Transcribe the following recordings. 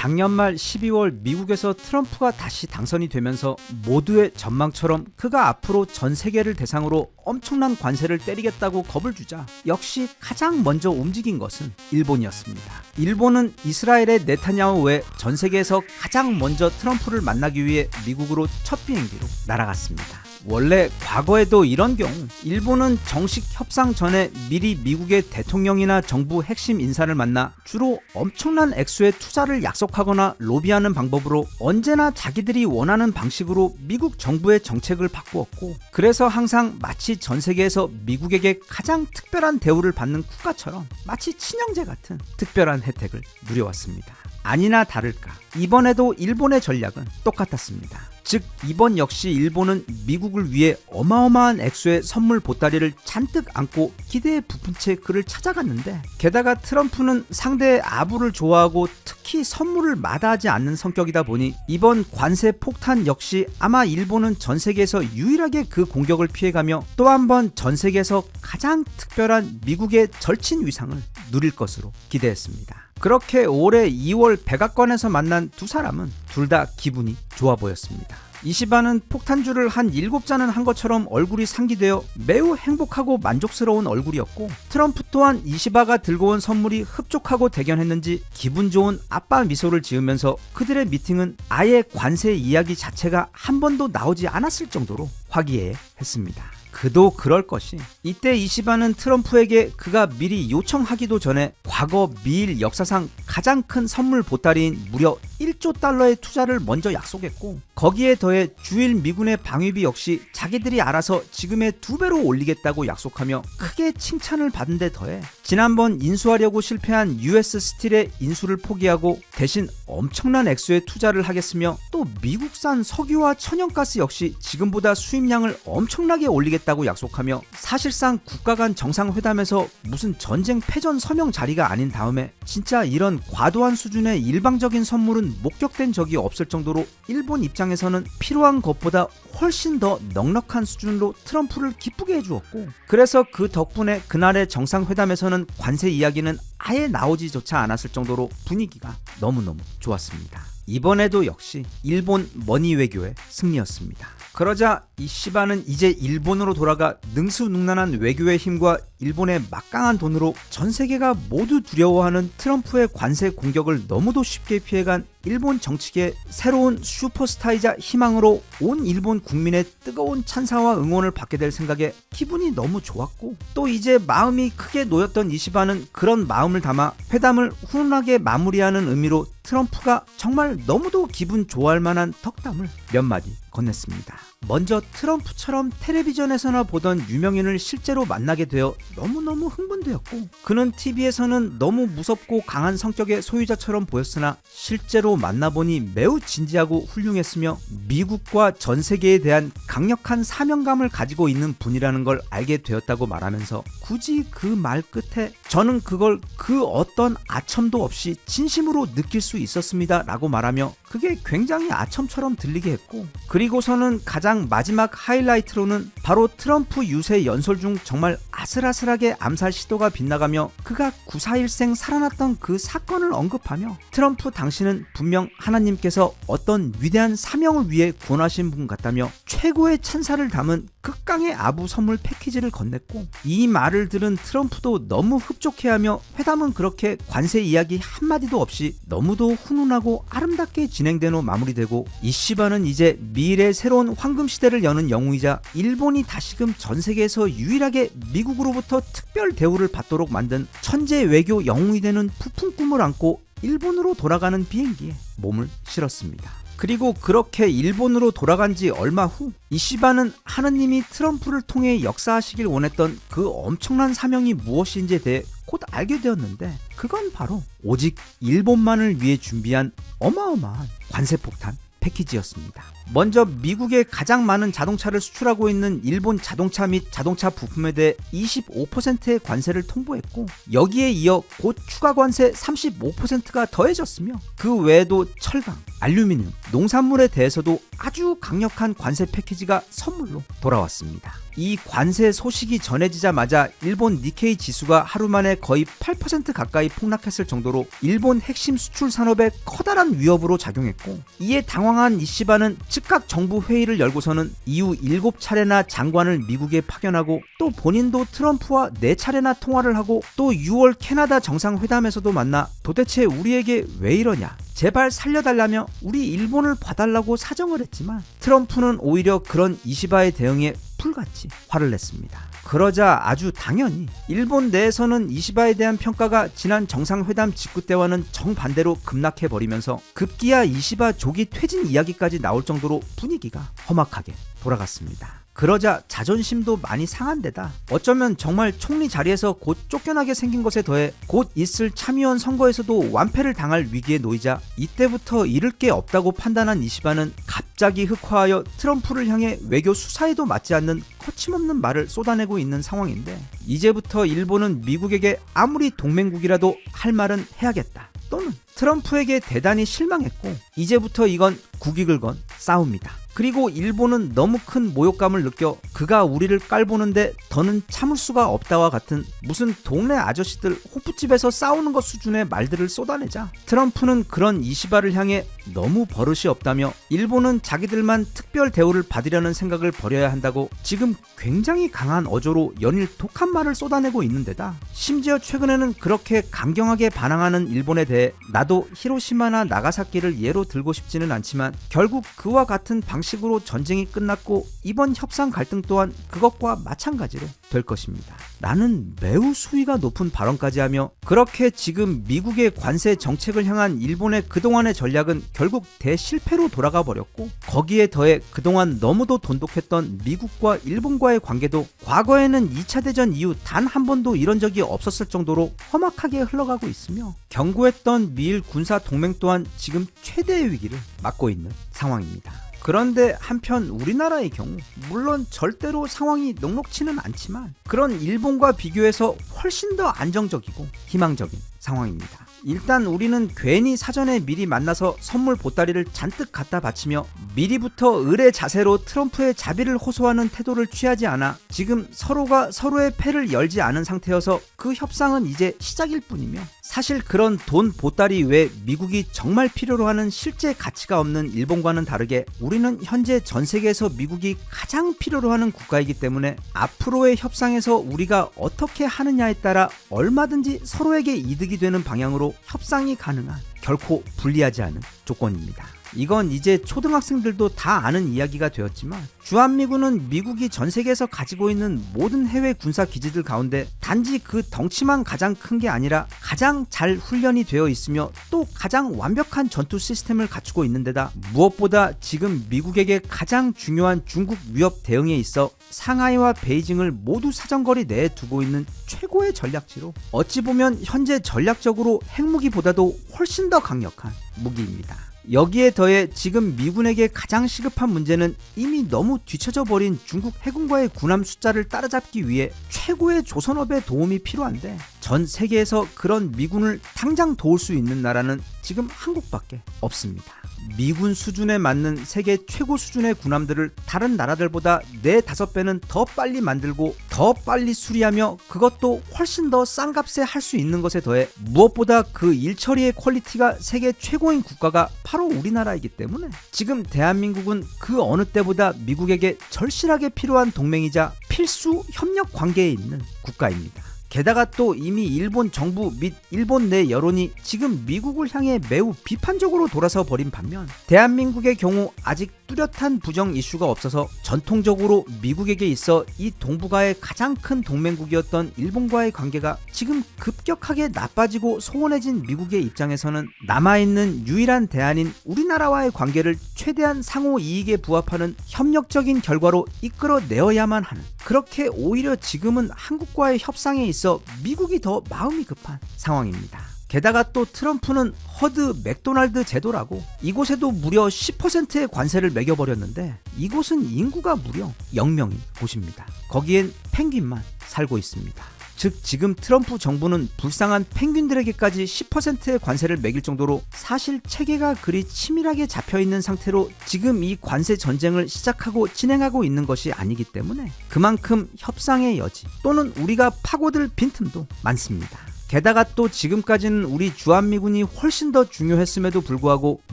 작년 말 12월 미국에서 트럼프가 다시 당선이 되면서 모두의 전망처럼 그가 앞으로 전 세계를 대상으로 엄청난 관세를 때리겠다고 겁을 주자 역시 가장 먼저 움직인 것은 일본이었습니다. 일본은 이스라엘의 네타냐후 외 전 세계에서 가장 먼저 트럼프를 만나기 위해 미국으로 첫 비행기로 날아갔습니다. 원래 과거에도 이런 경우 일본은 정식 협상 전에 미리 미국의 대통령이나 정부 핵심 인사를 만나 주로 엄청난 액수의 투자를 약속하거나 로비하는 방법으로 언제나 자기들이 원하는 방식으로 미국 정부의 정책을 바꾸었고, 그래서 항상 마치 전 세계에서 미국에게 가장 특별한 대우를 받는 국가처럼 마치 친형제 같은 특별한 혜택을 누려왔습니다. 아니나 다를까 이번에도 일본의 전략은 똑같았습니다. 즉 이번 역시 일본은 미국을 위해 어마어마한 액수의 선물 보따리를 잔뜩 안고 기대에 부푼 채 그를 찾아갔는데, 게다가 트럼프는 상대의 아부를 좋아하고 특히 선물을 마다하지 않는 성격이다 보니 이번 관세 폭탄 역시 아마 일본은 전 세계에서 유일하게 그 공격을 피해가며 또 한 번 전 세계에서 가장 특별한 미국의 절친 위상을 누릴 것으로 기대했습니다. 그렇게 올해 2월 백악관에서 만난 두 사람은 둘 다 기분이 좋아 보였습니다. 이시바는 폭탄주를 한 7잔은 한 것처럼 얼굴이 상기되어 매우 행복하고 만족스러운 얼굴이었고, 트럼프 또한 이시바가 들고 온 선물이 흡족하고 대견했는지 기분 좋은 아빠 미소를 지으면서 그들의 미팅은 아예 관세 이야기 자체가 한 번도 나오지 않았을 정도로 화기애애했습니다. 그도 그럴 것이 이때 이시바는 트럼프에게 그가 미리 요청하기도 전에 과거 미일 역사상 가장 큰 선물 보따리인 무려 1조 달러의 투자를 먼저 약속했고, 거기에 더해 주일 미군의 방위비 역시 자기들이 알아서 지금의 2배로 올리겠다고 약속하며 크게 칭찬을 받은 데 더해 지난번 인수하려고 실패한 US 스틸의 인수를 포기하고 대신 엄청난 액수의 투자를 하겠으며, 또 미국산 석유와 천연가스 역시 지금보다 수입량을 엄청나게 올리겠다고 약속하며 사실상 국가 간 정상회담에서 무슨 전쟁 패전 서명 자리가 아닌 다음에 진짜 이런 과도한 수준의 일방적인 선물은 목격된 적이 없을 정도로 일본 입장에서는 필요한 것보다 훨씬 더 넉넉한 수준으로 트럼프를 기쁘게 해주었고, 그래서 그 덕분에 그날의 정상회담에서는 관세 이야기는 아예 나오지조차 않았을 정도로 분위기가 너무너무 좋았습니다. 이번에도 역시 일본 머니 외교의 승리였습니다. 그러자 이시바는 이제 일본으로 돌아가 능수능란한 외교의 힘과 일본의 막강한 돈으로 전 세계가 모두 두려워하는 트럼프의 관세 공격을 너무도 쉽게 피해간 일본 정치계의 새로운 슈퍼스타이자 희망으로 온 일본 국민의 뜨거운 찬사와 응원을 받게 될 생각에 기분이 너무 좋았고, 또 이제 마음이 크게 놓였던 이시바는 그런 마음을 담아 회담을 훈훈하게 마무리하는 의미로 트럼프가 정말 너무도 기분 좋아할 만한 덕담을 몇 마디 건넸습니다. 먼저 트럼프처럼 텔레비전에서나 보던 유명인을 실제로 만나게 되어 너무너무 흥분되었고, 그는 TV에서는 너무 무섭고 강한 성격의 소유자처럼 보였으나 실제로 만나보니 매우 진지하고 훌륭했으며 미국과 전 세계에 대한 강력한 사명감을 가지고 있는 분이라는 걸 알게 되었다고 말하면서 굳이 그 말 끝에 저는 그걸 그 어떤 아첨도 없이 진심으로 느낄 수 있었습니다 라고 말하며 그게 굉장히 아첨처럼 들리게 했고, 그리고서는 가장 마지막 하이라이트로는 바로 트럼프 유세 연설 중 정말 아슬아슬하게 암살 시도가 빗나가며 그가 9/4일생 살아났던 그 사건을 언급하며 트럼프 당신은 분명 하나님께서 어떤 위대한 사명을 위해 구원하신 분 같다며 최고의 찬사를 담은 극강의 아부 선물 패키지를 건넸고, 이 말을 들은 트럼프도 너무 흡족해하며 회담은 그렇게 관세 이야기 한마디도 없이 너무도 훈훈하고 아름답게 진행된 후 마무리되고, 이시바는 이제 미일의 새로운 황금 시대를 여는 영웅이자 일본이 다시금 전 세계에서 유일하게 미국으로부터 특별 대우를 받도록 만든 천재 외교 영웅이 되는 부푼 꿈을 안고 일본으로 돌아가는 비행기에 몸을 실었습니다. 그리고 그렇게 일본으로 돌아간 지 얼마 후 이시바는 하느님이 트럼프를 통해 역사하시길 원했던 그 엄청난 사명이 무엇인지에 대해 곧 알게 되었는데, 그건 바로 오직 일본만을 위해 준비한 어마어마한 관세폭탄 패키지였습니다. 먼저 미국에 가장 많은 자동차를 수출하고 있는 일본 자동차 및 자동차 부품에 대해 25%의 관세를 통보했고, 여기에 이어 곧 추가 관세 35%가 더해졌으며 그 외에도 철강, 알루미늄, 농산물에 대해서도 아주 강력한 관세 패키지가 선물로 돌아왔습니다. 이 관세 소식이 전해지자마자 일본 니케이 지수가 하루 만에 거의 8% 가까이 폭락했을 정도로 일본 핵심 수출 산업에 커다란 위협으로 작용했고, 이에 당황한 이시바는 즉각 정부 회의를 열고서는 이후 7차례나 장관을 미국에 파견하고, 또 본인도 트럼프와 4차례나 통화를 하고, 또 6월 캐나다 정상회담에서도 만나 도대체 우리에게 왜 이러냐, 제발 살려달라며 우리 일본을 봐달라고 사정을 했지만, 트럼프는 오히려 그런 이시바의 대응에 불같이 화를 냈습니다. 그러자 아주 당연히 일본 내에서는 이시바에 대한 평가가 지난 정상회담 직후 때와는 정반대로 급락해버리면서 급기야 이시바 조기 퇴진 이야기까지 나올 정도로 분위기가 험악하게 돌아갔습니다. 그러자 자존심도 많이 상한 데다 어쩌면 정말 총리 자리에서 곧 쫓겨나게 생긴 것에 더해 곧 있을 참의원 선거에서도 완패를 당할 위기에 놓이자 이때부터 잃을 게 없다고 판단한 이시바는 갑자기 흑화하여 트럼프를 향해 외교 수사에도 맞지 않는 거침없는 말을 쏟아내고 있는 상황인데, 이제부터 일본은 미국에게 아무리 동맹국이라도 할 말은 해야겠다, 또는 트럼프에게 대단히 실망했고 이제부터 이건 국익을 건 싸움이다. 그리고 일본은 너무 큰 모욕감을 느껴 그가 우리를 깔보는데 더는 참을 수가 없다와 같은 무슨 동네 아저씨들 호프집에서 싸우는 것 수준의 말들을 쏟아내자 트럼프는 그런 이시바를 향해 너무 버릇이 없다며 일본은 자기들만 특별 대우를 받으려는 생각을 버려야 한다고 지금 굉장히 강한 어조로 연일 독한 말을 쏟아내고 있는 데다, 심지어 최근에는 그렇게 강경하게 반항하는 일본에 대해 나도 히로시마나 나가사키를 예로 들고 싶지는 않지만 결국 그와 같은 방식으로 전쟁이 끝났고 이번 협상 갈등 또한 그것과 마찬가지로 될 것입니다. 라는 매우 수위가 높은 발언까지 하며, 그렇게 지금 미국의 관세 정책을 향한 일본의 그동안의 전략은 결국 대실패로 돌아가 버렸고, 거기에 더해 그동안 너무도 돈독했던 미국과 일본과의 관계도 과거에는 2차 대전 이후 단 한 번도 이런 적이 없었을 정도로 험악하게 흘러가고 있으며, 견고했던 미일 군사 동맹 또한 지금 최대의 위기를 맞고 있는 상황입니다. 그런데 한편 우리나라의 경우 물론 절대로 상황이 녹록치는 않지만 그런 일본과 비교해서 훨씬 더 안정적이고 희망적인 상황입니다. 일단 우리는 괜히 사전에 미리 만나서 선물 보따리를 잔뜩 갖다 바치며 미리부터 의뢰 자세로 트럼프의 자비를 호소하는 태도를 취하지 않아 지금 서로가 서로의 패를 열지 않은 상태여서 그 협상은 이제 시작일 뿐이며, 사실 그런 돈 보따리 외 미국이 정말 필요로 하는 실제 가치가 없는 일본과는 다르게 우리는 현재 전 세계에서 미국이 가장 필요로 하는 국가이기 때문에 앞으로의 협상에서 우리가 어떻게 하느냐에 따라 얼마든지 서로에게 이득이 되는 방향으로 협상이 가능한, 결코 불리하지 않은 조건입니다. 이건 이제 초등학생들도 다 아는 이야기가 되었지만, 주한미군은 미국이 전 세계에서 가지고 있는 모든 해외 군사 기지들 가운데 단지 그 덩치만 가장 큰 게 아니라 가장 잘 훈련이 되어 있으며 또 가장 완벽한 전투 시스템을 갖추고 있는 데다, 무엇보다 지금 미국에게 가장 중요한 중국 위협 대응에 있어 상하이와 베이징을 모두 사정거리 내에 두고 있는 최고의 전략지로, 어찌 보면 현재 전략적으로 핵무기보다도 훨씬 더 강력한 무기입니다. 여기에 더해 지금 미군에게 가장 시급한 문제는 이미 너무 뒤처져 버린 중국 해군과의 군함 숫자를 따라잡기 위해 최고의 조선업의 도움이 필요한데, 전 세계에서 그런 미군을 당장 도울 수 있는 나라는 지금 한국밖에 없습니다. 미군 수준에 맞는 세계 최고 수준의 군함들을 다른 나라들보다 4-5배는 더 빨리 만들고 더 빨리 수리하며 그것도 훨씬 더 싼 값에 할 수 있는 것에 더해 무엇보다 그 일처리의 퀄리티가 세계 최고인 국가가 바로 우리나라이기 때문에 지금 대한민국은 그 어느 때보다 미국에게 절실하게 필요한 동맹이자 필수 협력 관계에 있는 국가입니다. 게다가 또 이미 일본 정부 및 일본 내 여론이 지금 미국을 향해 매우 비판적으로 돌아서 버린 반면, 대한민국의 경우 아직 뚜렷한 부정 이슈가 없어서 전통적으로 미국에게 있어 이 동북아의 가장 큰 동맹국이었던 일본과의 관계가 지금 급격하게 나빠지고 소원해진 미국의 입장에서는 남아있는 유일한 대안인 우리나라와의 관계를 최대한 상호 이익에 부합하는 협력적인 결과로 이끌어내어야만 하는, 그렇게 오히려 지금은 한국과의 협상에 있어 미국이 더 마음이 급한 상황입니다. 게다가 또 트럼프는 허드 맥도날드 제도라고 이곳에도 무려 10%의 관세를 매겨버렸는데, 이곳은 인구가 무려 0명인 곳입니다. 거기엔 펭귄만 살고 있습니다. 즉 지금 트럼프 정부는 불쌍한 펭귄들에게까지 10%의 관세를 매길 정도로 사실 체계가 그리 치밀하게 잡혀있는 상태로 지금 이 관세 전쟁을 시작하고 진행하고 있는 것이 아니기 때문에 그만큼 협상의 여지 또는 우리가 파고들 빈틈도 많습니다. 게다가 또 지금까지는 우리 주한미군이 훨씬 더 중요했음에도 불구하고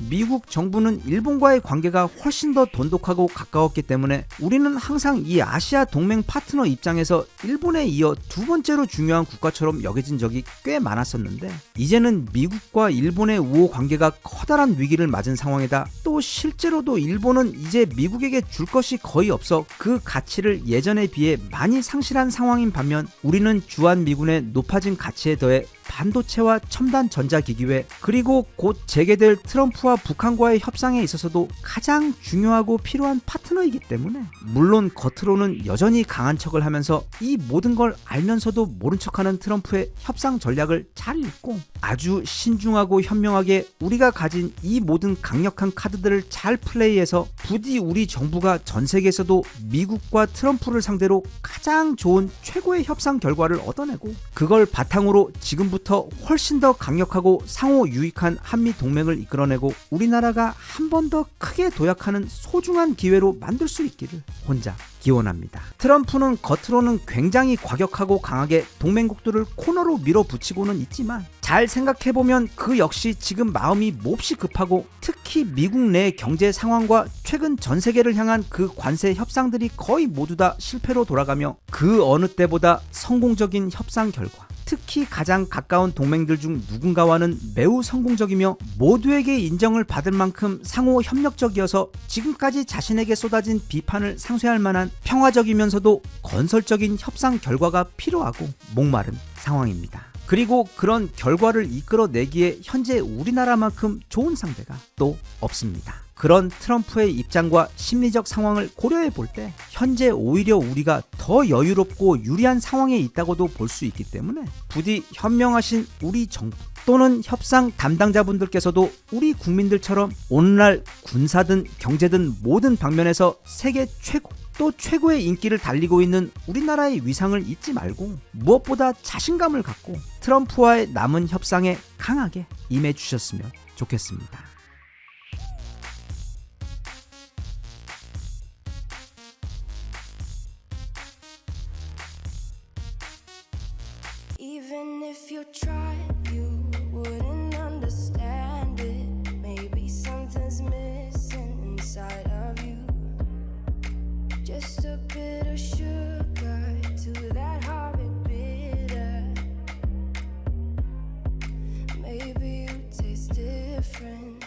미국 정부는 일본과의 관계가 훨씬 더 돈독하고 가까웠기 때문에 우리는 항상 이 아시아 동맹 파트너 입장에서 일본에 이어 두 번째로 중요한 국가처럼 여겨진 적이 꽤 많았었는데 이제는 미국과 일본의 우호 관계가 커다란 위기를 맞은 상황이다. 또 실제로도 일본은 이제 미국에게 줄 것이 거의 없어 그 가치를 예전에 비해 많이 상실한 상황인 반면 우리는 주한미군의 높아진 가치에 더해 반도체와 첨단 전자기기 외 그리고 곧 재개될 트럼프와 북한과의 협상에 있어서도 가장 중요하고 필요한 파트너이기 때문에 물론 겉으로는 여전히 강한 척을 하면서 이 모든 걸 알면서도 모른 척하는 트럼프의 협상 전략을 잘 읽고 아주 신중하고 현명하게 우리가 가진 이 모든 강력한 카드들을 잘 플레이해서 부디 우리 정부가 전 세계에서도 미국과 트럼프를 상대로 가장 좋은 최고의 협상 결과를 얻어내고 그걸 바탕으로 지금부터 훨씬 더 강력하고 상호 유익한 한미 동맹을 이끌어내고 우리나라가 한 번 더 크게 도약하는 소중한 기회로 만들 수 있기를 혼자 기원합니다. 트럼프는 겉으로는 굉장히 과격하고 강하게 동맹국들을 코너로 밀어붙이고는 있지만 잘 생각해보면 그 역시 지금 마음이 몹시 급하고 특히 미국 내 경제 상황과 최근 전 세계를 향한 그 관세 협상들이 거의 모두 다 실패로 돌아가며 그 어느 때보다 성공적인 협상 결과 특히 가장 가까운 동맹들 중 누군가와는 매우 성공적이며 모두에게 인정을 받을 만큼 상호 협력적이어서 지금까지 자신에게 쏟아진 비판을 상쇄할 만한 평화적이면서도 건설적인 협상 결과가 필요하고 목마른 상황입니다. 그리고 그런 결과를 이끌어내기에 현재 우리나라만큼 좋은 상대가 또 없습니다. 그런 트럼프의 입장과 심리적 상황을 고려해 볼 때 현재 오히려 우리가 더 여유롭고 유리한 상황에 있다고도 볼 수 있기 때문에 부디 현명하신 우리 정부 또는 협상 담당자분들께서도 우리 국민들처럼 오늘날 군사든 경제든 모든 방면에서 세계 최고 또 최고의 인기를 달리고 있는 우리나라의 위상을 잊지 말고 무엇보다 자신감을 갖고 트럼프와의 남은 협상에 강하게 임해 주셨으면 좋겠습니다. Even if you tried, you wouldn't understand it. Maybe something's missing inside of you. Just a bit of sugar to that horrid bitter. Maybe you taste different.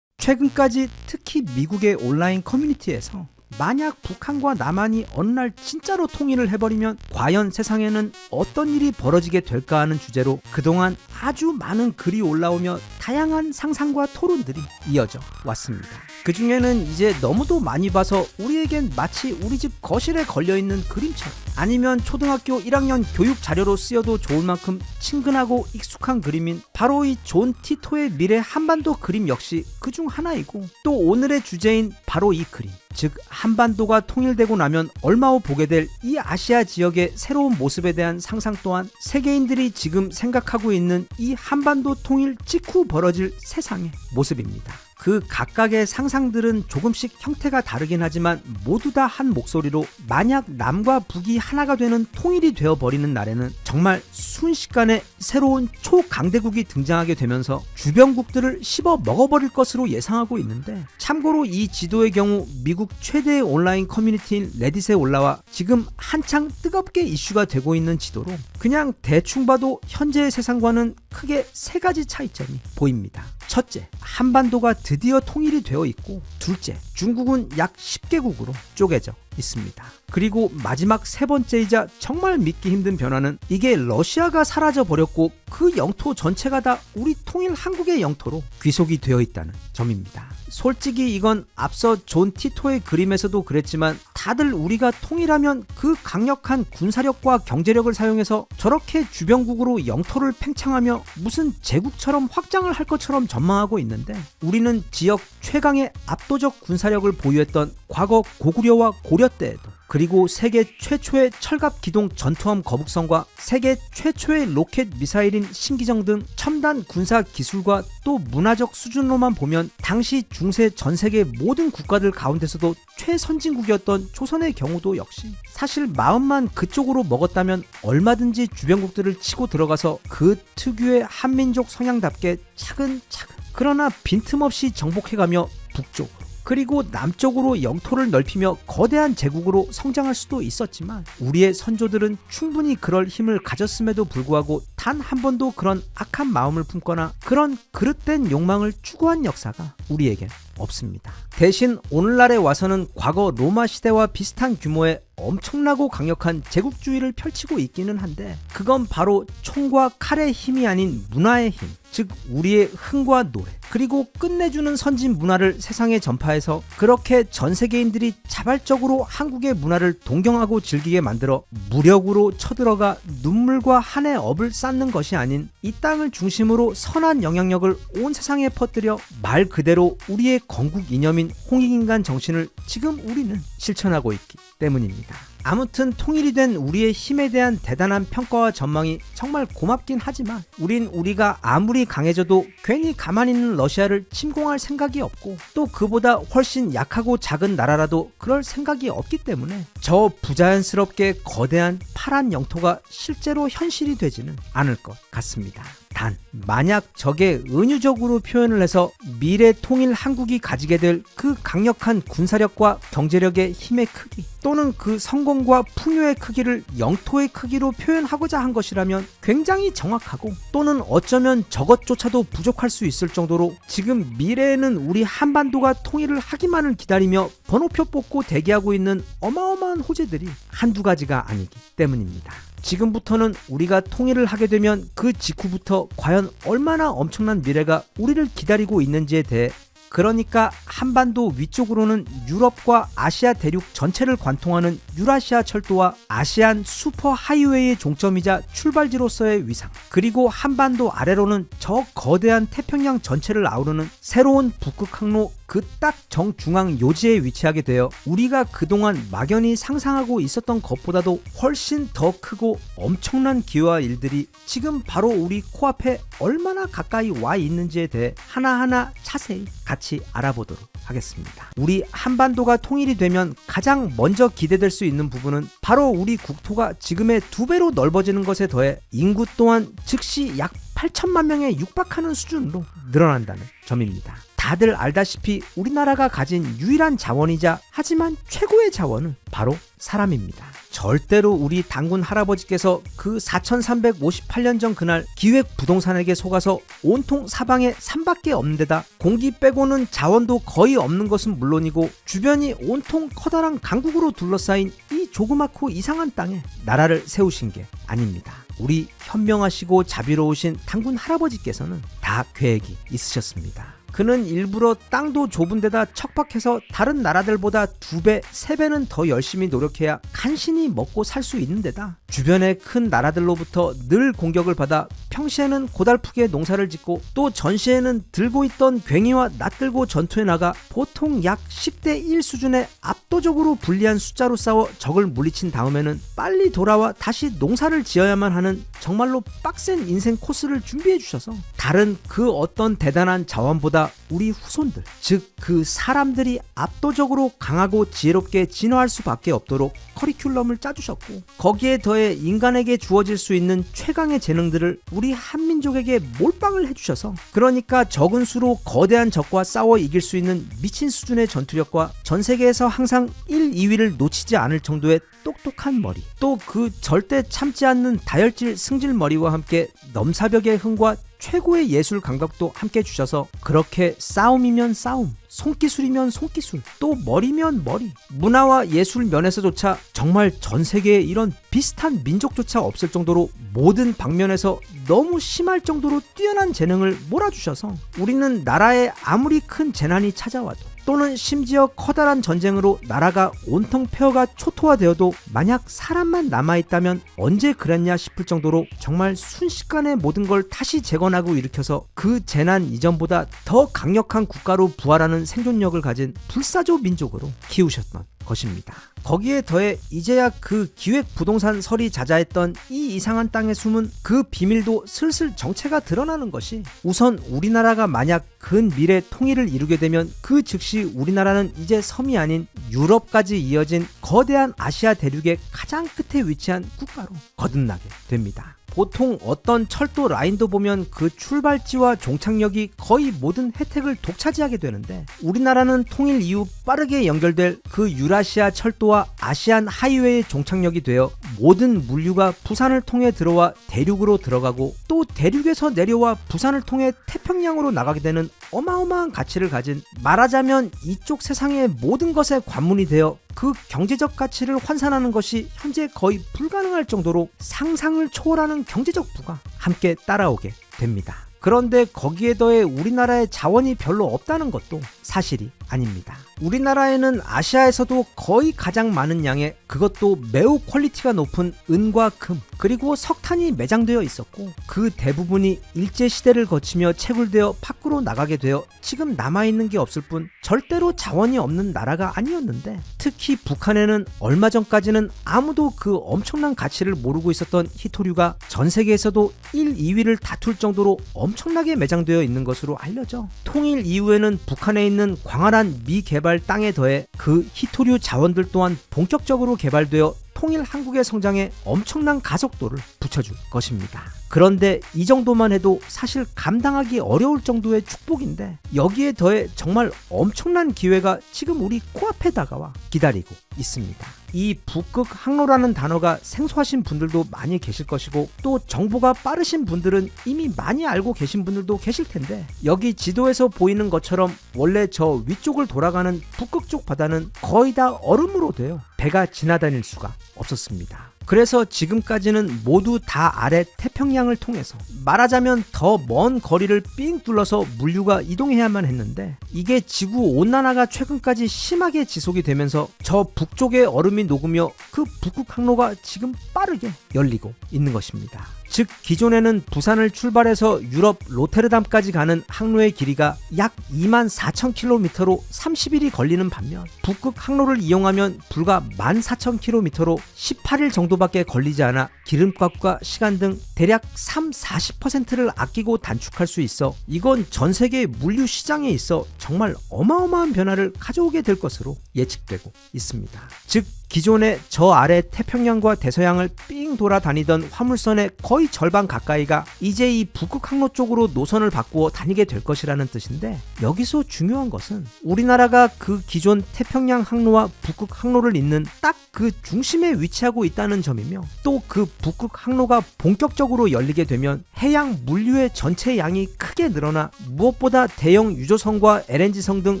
최근까지 특히 미국의 온라인 커뮤니티에서 만약 북한과 남한이 어느 날 진짜로 통일을 해버리면 과연 세상에는 어떤 일이 벌어지게 될까 하는 주제로 그동안 아주 많은 글이 올라오며 다양한 상상과 토론들이 이어져 왔습니다. 그 중에는 이제 너무도 많이 봐서 우리에겐 마치 우리 집 거실에 걸려있는 그림처럼 아니면 초등학교 1학년 교육 자료로 쓰여도 좋을 만큼 친근하고 익숙한 그림인 바로 이 존 티토의 미래 한반도 그림 역시 그중 하나이고 또 오늘의 주제인 바로 이 그림 즉 한반도가 통일되고 나면 얼마 후 보게 될 이 아시아 지역의 새로운 모습에 대한 상상 또한 세계인들이 지금 생각하고 있는 이 한반도 통일 직후 벌어질 세상의 모습입니다. 그 각각의 상상들은 조금씩 형태가 다르긴 하지만 모두 다 한 목소리로 만약 남과 북이 하나가 되는 통일이 되어버리는 날에는 정말 순식간에 새로운 초강대국이 등장하게 되면서 주변국들을 씹어 먹어버릴 것으로 예상하고 있는데 참고로 이 지도의 경우 미국 최대의 온라인 커뮤니티인 레딧에 올라와 지금 한창 뜨겁게 이슈가 되고 있는 지도로 그냥 대충 봐도 현재의 세상과는 크게 세 가지 차이점이 보입니다. 첫째, 한반도가 드디어 통일이 되어 있고 둘째, 중국은 약 10개국으로 쪼개져 있습니다. 그리고 마지막 세 번째이자 정말 믿기 힘든 변화는 이게 러시아가 사라져 버렸고 그 영토 전체가 다 우리 통일 한국의 영토로 귀속이 되어 있다는 점입니다. 솔직히 이건 앞서 존 티토의 그림에서도 그랬지만 다들 우리가 통일하면 그 강력한 군사력과 경제력을 사용해서 저렇게 주변국으로 영토를 팽창하며 무슨 제국처럼 확장을 할 것처럼 전망하고 있는데 우리는 지역 최강의 압도적 군사력을 보유했던 과거 고구려와 고려 때에도 그리고 세계 최초의 철갑 기동 전투함 거북선과 세계 최초의 로켓 미사일인 신기정 등 첨단 군사 기술과 또 문화적 수준으로만 보면 당시 중세 전 세계 모든 국가들 가운데서도 최선진국이었던 조선의 경우도 역시 사실 마음만 그쪽으로 먹었다면 얼마든지 주변국들을 치고 들어가서 그 특유의 한민족 성향답게 차근차근 그러나 빈틈없이 정복해가며 북쪽으로 그리고 남쪽으로 영토를 넓히며 거대한 제국으로 성장할 수도 있었지만 우리의 선조들은 충분히 그럴 힘을 가졌음에도 불구하고 단 한 번도 그런 악한 마음을 품거나 그런 그릇된 욕망을 추구한 역사가 우리에겐 없습니다. 대신 오늘날에 와서는 과거 로마 시대와 비슷한 규모의 엄청나고 강력한 제국주의를 펼치고 있기는 한데 그건 바로 총과 칼의 힘이 아닌 문화의 힘, 즉 우리의 흥과 노래 그리고 끝내주는 선진 문화를 세상에 전파해서 그렇게 전 세계인들이 자발적으로 한국의 문화를 동경하고 즐기게 만들어 무력으로 쳐들어가 눈물과 한의 업을 쌓는 것이 아닌 이 땅을 중심으로 선한 영향력을 온 세상에 퍼뜨려 말 그대로 우리의 건국 이념인 홍익인간 정신을 지금 우리는 실천하고 있기 때문입니다. 아무튼 통일이 된 우리의 힘에 대한 대단한 평가와 전망이 정말 고맙긴 하지만 우린 우리가 아무리 강해져도 괜히 가만히 있는 러시아를 침공할 생각이 없고 또 그보다 훨씬 약하고 작은 나라라도 그럴 생각이 없기 때문에 저 부자연스럽게 거대한 파란 영토가 실제로 현실이 되지는 않을 것 같습니다. 단 만약 저게 은유적으로 표현을 해서 미래 통일 한국이 가지게 될 그 강력한 군사력과 경제력의 힘의 크기 또는 그 성공과 풍요의 크기를 영토의 크기로 표현하고자 한 것이라면 굉장히 정확하고 또는 어쩌면 저것조차도 부족할 수 있을 정도로 지금 미래에는 우리 한반도가 통일을 하기만을 기다리며 번호표 뽑고 대기하고 있는 어마어마한 호재들이 한두 가지가 아니기 때문입니다. 지금부터는 우리가 통일을 하게 되면 그 직후부터 과연 얼마나 엄청난 미래가 우리를 기다리고 있는지에 대해 그러니까 한반도 위쪽으로는 유럽과 아시아 대륙 전체를 관통하는 유라시아 철도와 아시안 슈퍼 하이웨이의 종점이자 출발지로서의 위상 그리고 한반도 아래로는 저 거대한 태평양 전체를 아우르는 새로운 북극 항로 그 딱 정중앙 요지에 위치하게 되어 우리가 그동안 막연히 상상하고 있었던 것보다도 훨씬 더 크고 엄청난 기회와 일들이 지금 바로 우리 코앞에 얼마나 가까이 와 있는지에 대해 하나하나 자세히 같이 알아보도록 하겠습니다. 우리 한반도가 통일이 되면 가장 먼저 기대될 수 있는 부분은 바로 우리 국토가 지금의 2배로 넓어지는 것에 더해 인구 또한 즉시 약 8천만 명에 육박하는 수준으로 늘어난다는 점입니다. 다들 알다시피 우리나라가 가진 유일한 자원이자 하지만 최고의 자원은 바로 사람입니다. 절대로 우리 당군 할아버지께서 그 4358년 전 그날 기획 부동산에게 속아서 온통 사방에 산밖에 없는 데다 공기 빼고는 자원도 거의 없는 것은 물론이고 주변이 온통 커다란 강국으로 둘러싸인 이 조그맣고 이상한 땅에 나라를 세우신 게 아닙니다. 우리 현명하시고 자비로우신 당군 할아버지께서는 다 계획이 있으셨습니다. 그는 일부러 땅도 좁은 데다 척박해서 다른 나라들보다 2배, 3배는 더 열심히 노력해야 간신히 먹고 살 수 있는 데다 주변의 큰 나라들로부터 늘 공격을 받아 평시에는 고달프게 농사를 짓고 또 전시에는 들고 있던 괭이와 낫들고 전투에 나가 보통 약 10대 1 수준의 압도적으로 불리한 숫자로 싸워 적을 물리친 다음에는 빨리 돌아와 다시 농사를 지어야만 하는 정말로 빡센 인생 코스를 준비해 주셔서 다른 그 어떤 대단한 자원보다 우리 후손들, 즉 그 사람들이 압도적으로 강하고 지혜롭게 진화할 수밖에 없도록 커리큘럼을 짜주셨고 거기에 더해 인간에게 주어질 수 있는 최강의 재능들을 우리 한민족에게 몰빵을 해주셔서 그러니까 적은 수로 거대한 적과 싸워 이길 수 있는 미친 수준의 전투력과 전 세계에서 항상 1, 2위를 놓치지 않을 정도의 똑똑한 머리 또 그 절대 참지 않는 다혈질 승질머리와 함께 넘사벽의 흥과 최고의 예술 감각도 함께 주셔서 그렇게 싸움이면 싸움, 손기술이면 손기술, 또 머리면 머리, 문화와 예술 면에서조차 정말 전 세계에 이런 비슷한 민족조차 없을 정도로 모든 방면에서 너무 심할 정도로 뛰어난 재능을 몰아주셔서 우리는 나라에 아무리 큰 재난이 찾아와도 또는 심지어 커다란 전쟁으로 나라가 온통 폐허가 초토화되어도 만약 사람만 남아있다면 언제 그랬냐 싶을 정도로 정말 순식간에 모든 걸 다시 재건하고 일으켜서 그 재난 이전보다 더 강력한 국가로 부활하는 생존력을 가진 불사조 민족으로 키우셨던 것입니다. 거기에 더해 이제야 그 기획 부동산 설이 자자했던 이 이상한 땅의 숨은 그 비밀도 슬슬 정체가 드러나는 것이, 우선 우리나라가 만약 근미래 통일을 이루게 되면 그 즉시 우리나라는 이제 섬이 아닌 유럽까지 이어진 거대한 아시아 대륙의 가장 끝에 위치한 국가로 거듭나게 됩니다. 보통 어떤 철도 라인도 보면 그 출발지와 종착역이 거의 모든 혜택을 독차지하게 되는데, 우리나라는 통일 이후 빠르게 연결될 그 유라시아 철도와 아시안 하이웨이 종착역이 되어 모든 물류가 부산을 통해 들어와 대륙으로 들어가고, 또 대륙에서 내려와 부산을 통해 태평양으로 나가게 되는 어마어마한 가치를 가진, 말하자면 이쪽 세상의 모든 것에 관문이 되어 그 경제적 가치를 환산하는 것이 현재 거의 불가능할 정도로 상상을 초월하는 경제적 부가 함께 따라오게 됩니다. 그런데 거기에 더해 우리나라에 자원이 별로 없다는 것도 사실이 아닙니다. 우리나라에는 아시아에서도 거의 가장 많은 양의, 그것도 매우 퀄리티가 높은 은과 금, 그리고 석탄이 매장되어 있었고, 그 대부분이 일제시대를 거치며 채굴되어 밖으로 나가게 되어 지금 남아있는 게 없을 뿐 절대로 자원이 없는 나라가 아니었는데, 특히 북한에는 얼마 전까지는 아무도 그 엄청난 가치를 모르고 있었던 희토류가 전 세계에서도 1, 2위를 다툴 정도로 엄청나게 매장되어 있는 것으로 알려져, 통일 이후에는 북한에 있는 광활한 미개발 땅에 더해 그 희토류 자원들 또한 본격적으로 개발되어 통일 한국의 성장에 엄청난 가속도를 붙여줄 것입니다. 그런데 이 정도만 해도 사실 감당하기 어려울 정도의 축복인데, 여기에 더해 정말 엄청난 기회가 지금 우리 코앞에 다가와 기다리고 있습니다. 이 북극 항로라는 단어가 생소하신 분들도 많이 계실 것이고, 또 정보가 빠르신 분들은 이미 많이 알고 계신 분들도 계실 텐데, 여기 지도에서 보이는 것처럼 원래 저 위쪽을 돌아가는 북극 쪽 바다는 거의 다 얼음으로 되어 배가 지나다닐 수가 없었습니다. 그래서 지금까지는 모두 다 아래 태평양을 통해서, 말하자면 더 먼 거리를 삥 둘러서 물류가 이동해야만 했는데, 이게 지구 온난화가 최근까지 심하게 지속이 되면서 저 북쪽의 얼음이 녹으며 그 북극 항로가 지금 빠르게 열리고 있는 것입니다. 즉 기존에는 부산을 출발해서 유럽 로테르담까지 가는 항로의 길이가 약 24,000km로 30일이 걸리는 반면, 북극 항로를 이용하면 불과 14,000km로 18일 정도밖에 걸리지 않아 기름값과 시간 등 대략 40%를 아끼고 단축할 수 있어, 이건 전 세계 물류 시장에 있어 정말 어마어마한 변화를 가져오게 될 것으로 예측되고 있습니다. 즉 기존에 저 아래 태평양과 대서양을 삥 돌아다니던 화물선의 거의 절반 가까이가 이제 이 북극 항로 쪽으로 노선을 바꾸어 다니게 될 것이라는 뜻인데, 여기서 중요한 것은 우리나라가 그 기존 태평양 항로와 북극 항로를 잇는 딱 그 중심에 위치하고 있다는 점이며, 또 그 북극 항로가 본격적으로 열리게 되면 해양 물류의 전체 양이 크게 늘어나 무엇보다 대형 유조선과 LNG선 등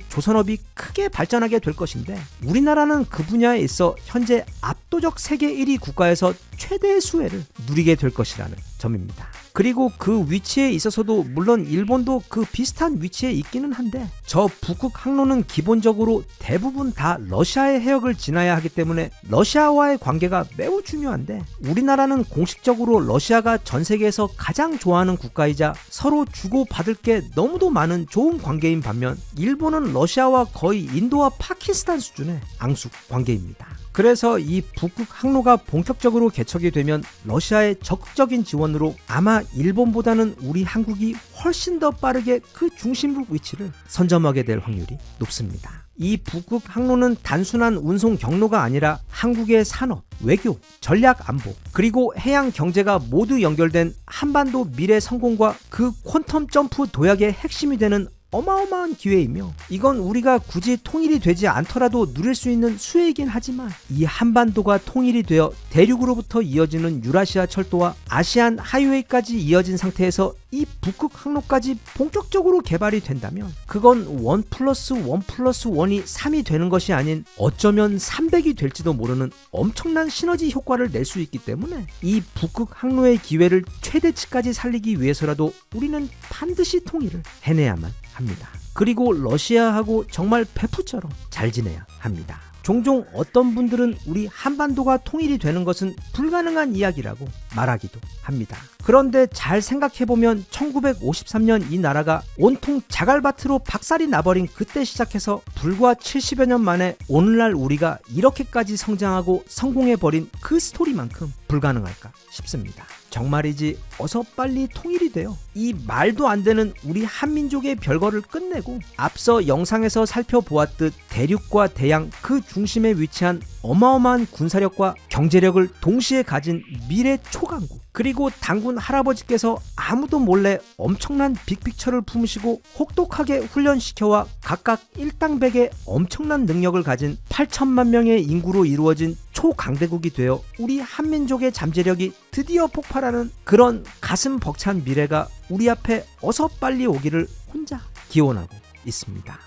조선업이 크게 발전하게 될 것인데, 우리나라는 그 분야에 있어 현재 압도적 세계 1위 국가에서 최대의 수혜를 누리게 될 것이라는 점입니다. 그리고 그 위치에 있어서도 물론 일본도 그 비슷한 위치에 있기는 한데, 저 북극 항로는 기본적으로 대부분 다 러시아의 해역을 지나야 하기 때문에 러시아와의 관계가 매우 중요한데, 우리나라는 공식적으로 러시아가 전 세계에서 가장 좋아하는 국가이자 서로 주고받을 게 너무도 많은 좋은 관계인 반면, 일본은 러시아와 거의 인도와 파키스탄 수준의 앙숙 관계입니다. 그래서 이 북극 항로가 본격적으로 개척이 되면 러시아의 적극적인 지원으로 아마 일본보다는 우리 한국이 훨씬 더 빠르게 그 중심국 위치를 선점하게 될 확률이 높습니다. 이 북극 항로는 단순한 운송 경로가 아니라 한국의 산업, 외교, 전략 안보, 그리고 해양 경제가 모두 연결된 한반도 미래 성공과 그 퀀텀 점프 도약의 핵심이 되는 어마어마한 기회이며, 이건 우리가 굳이 통일이 되지 않더라도 누릴 수 있는 수혜이긴 하지만, 이 한반도가 통일이 되어 대륙으로부터 이어지는 유라시아 철도와 아시안 하이웨이까지 이어진 상태에서 이 북극 항로까지 본격적으로 개발이 된다면, 그건 1+1+1이 3이 되는 것이 아닌 어쩌면 300이 될지도 모르는 엄청난 시너지 효과를 낼 수 있기 때문에, 이 북극 항로의 기회를 최대치까지 살리기 위해서라도 우리는 반드시 통일을 해내야만 합니다. 그리고 러시아하고 정말 베프처럼 잘 지내야 합니다. 종종 어떤 분들은 우리 한반도가 통일이 되는 것은 불가능한 이야기라고 말하기도 합니다. 그런데 잘 생각해보면 1953년 이 나라가 온통 자갈밭으로 박살이 나버린 그때 시작해서 불과 70여 년 만에 오늘날 우리가 이렇게까지 성장하고 성공해버린 그 스토리만큼 불가능할까 싶습니다. 정말이지 어서 빨리 통일이 돼요. 이 말도 안 되는 우리 한민족의 별거를 끝내고 앞서 영상에서 살펴보았듯 대륙과 대양 그 중심에 위치한 어마어마한 군사력과 경제력을 동시에 가진 미래 초강국, 그리고 당군 할아버지께서 아무도 몰래 엄청난 빅픽처를 품으시고 혹독하게 훈련시켜와 각각 일당백의 엄청난 능력을 가진 8천만 명의 인구로 이루어진 초강대국이 되어 우리 한민족의 잠재력이 드디어 폭발하는 그런 가슴 벅찬 미래가 우리 앞에 어서 빨리 오기를 혼자 기원하고 있습니다.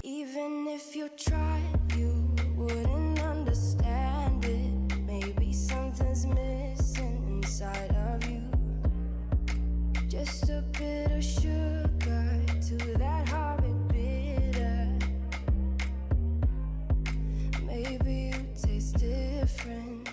Even if you tried, you wouldn't understand it. Maybe something's missing inside of you. Just a bit of sugar to that horrid bitter. Maybe you taste different.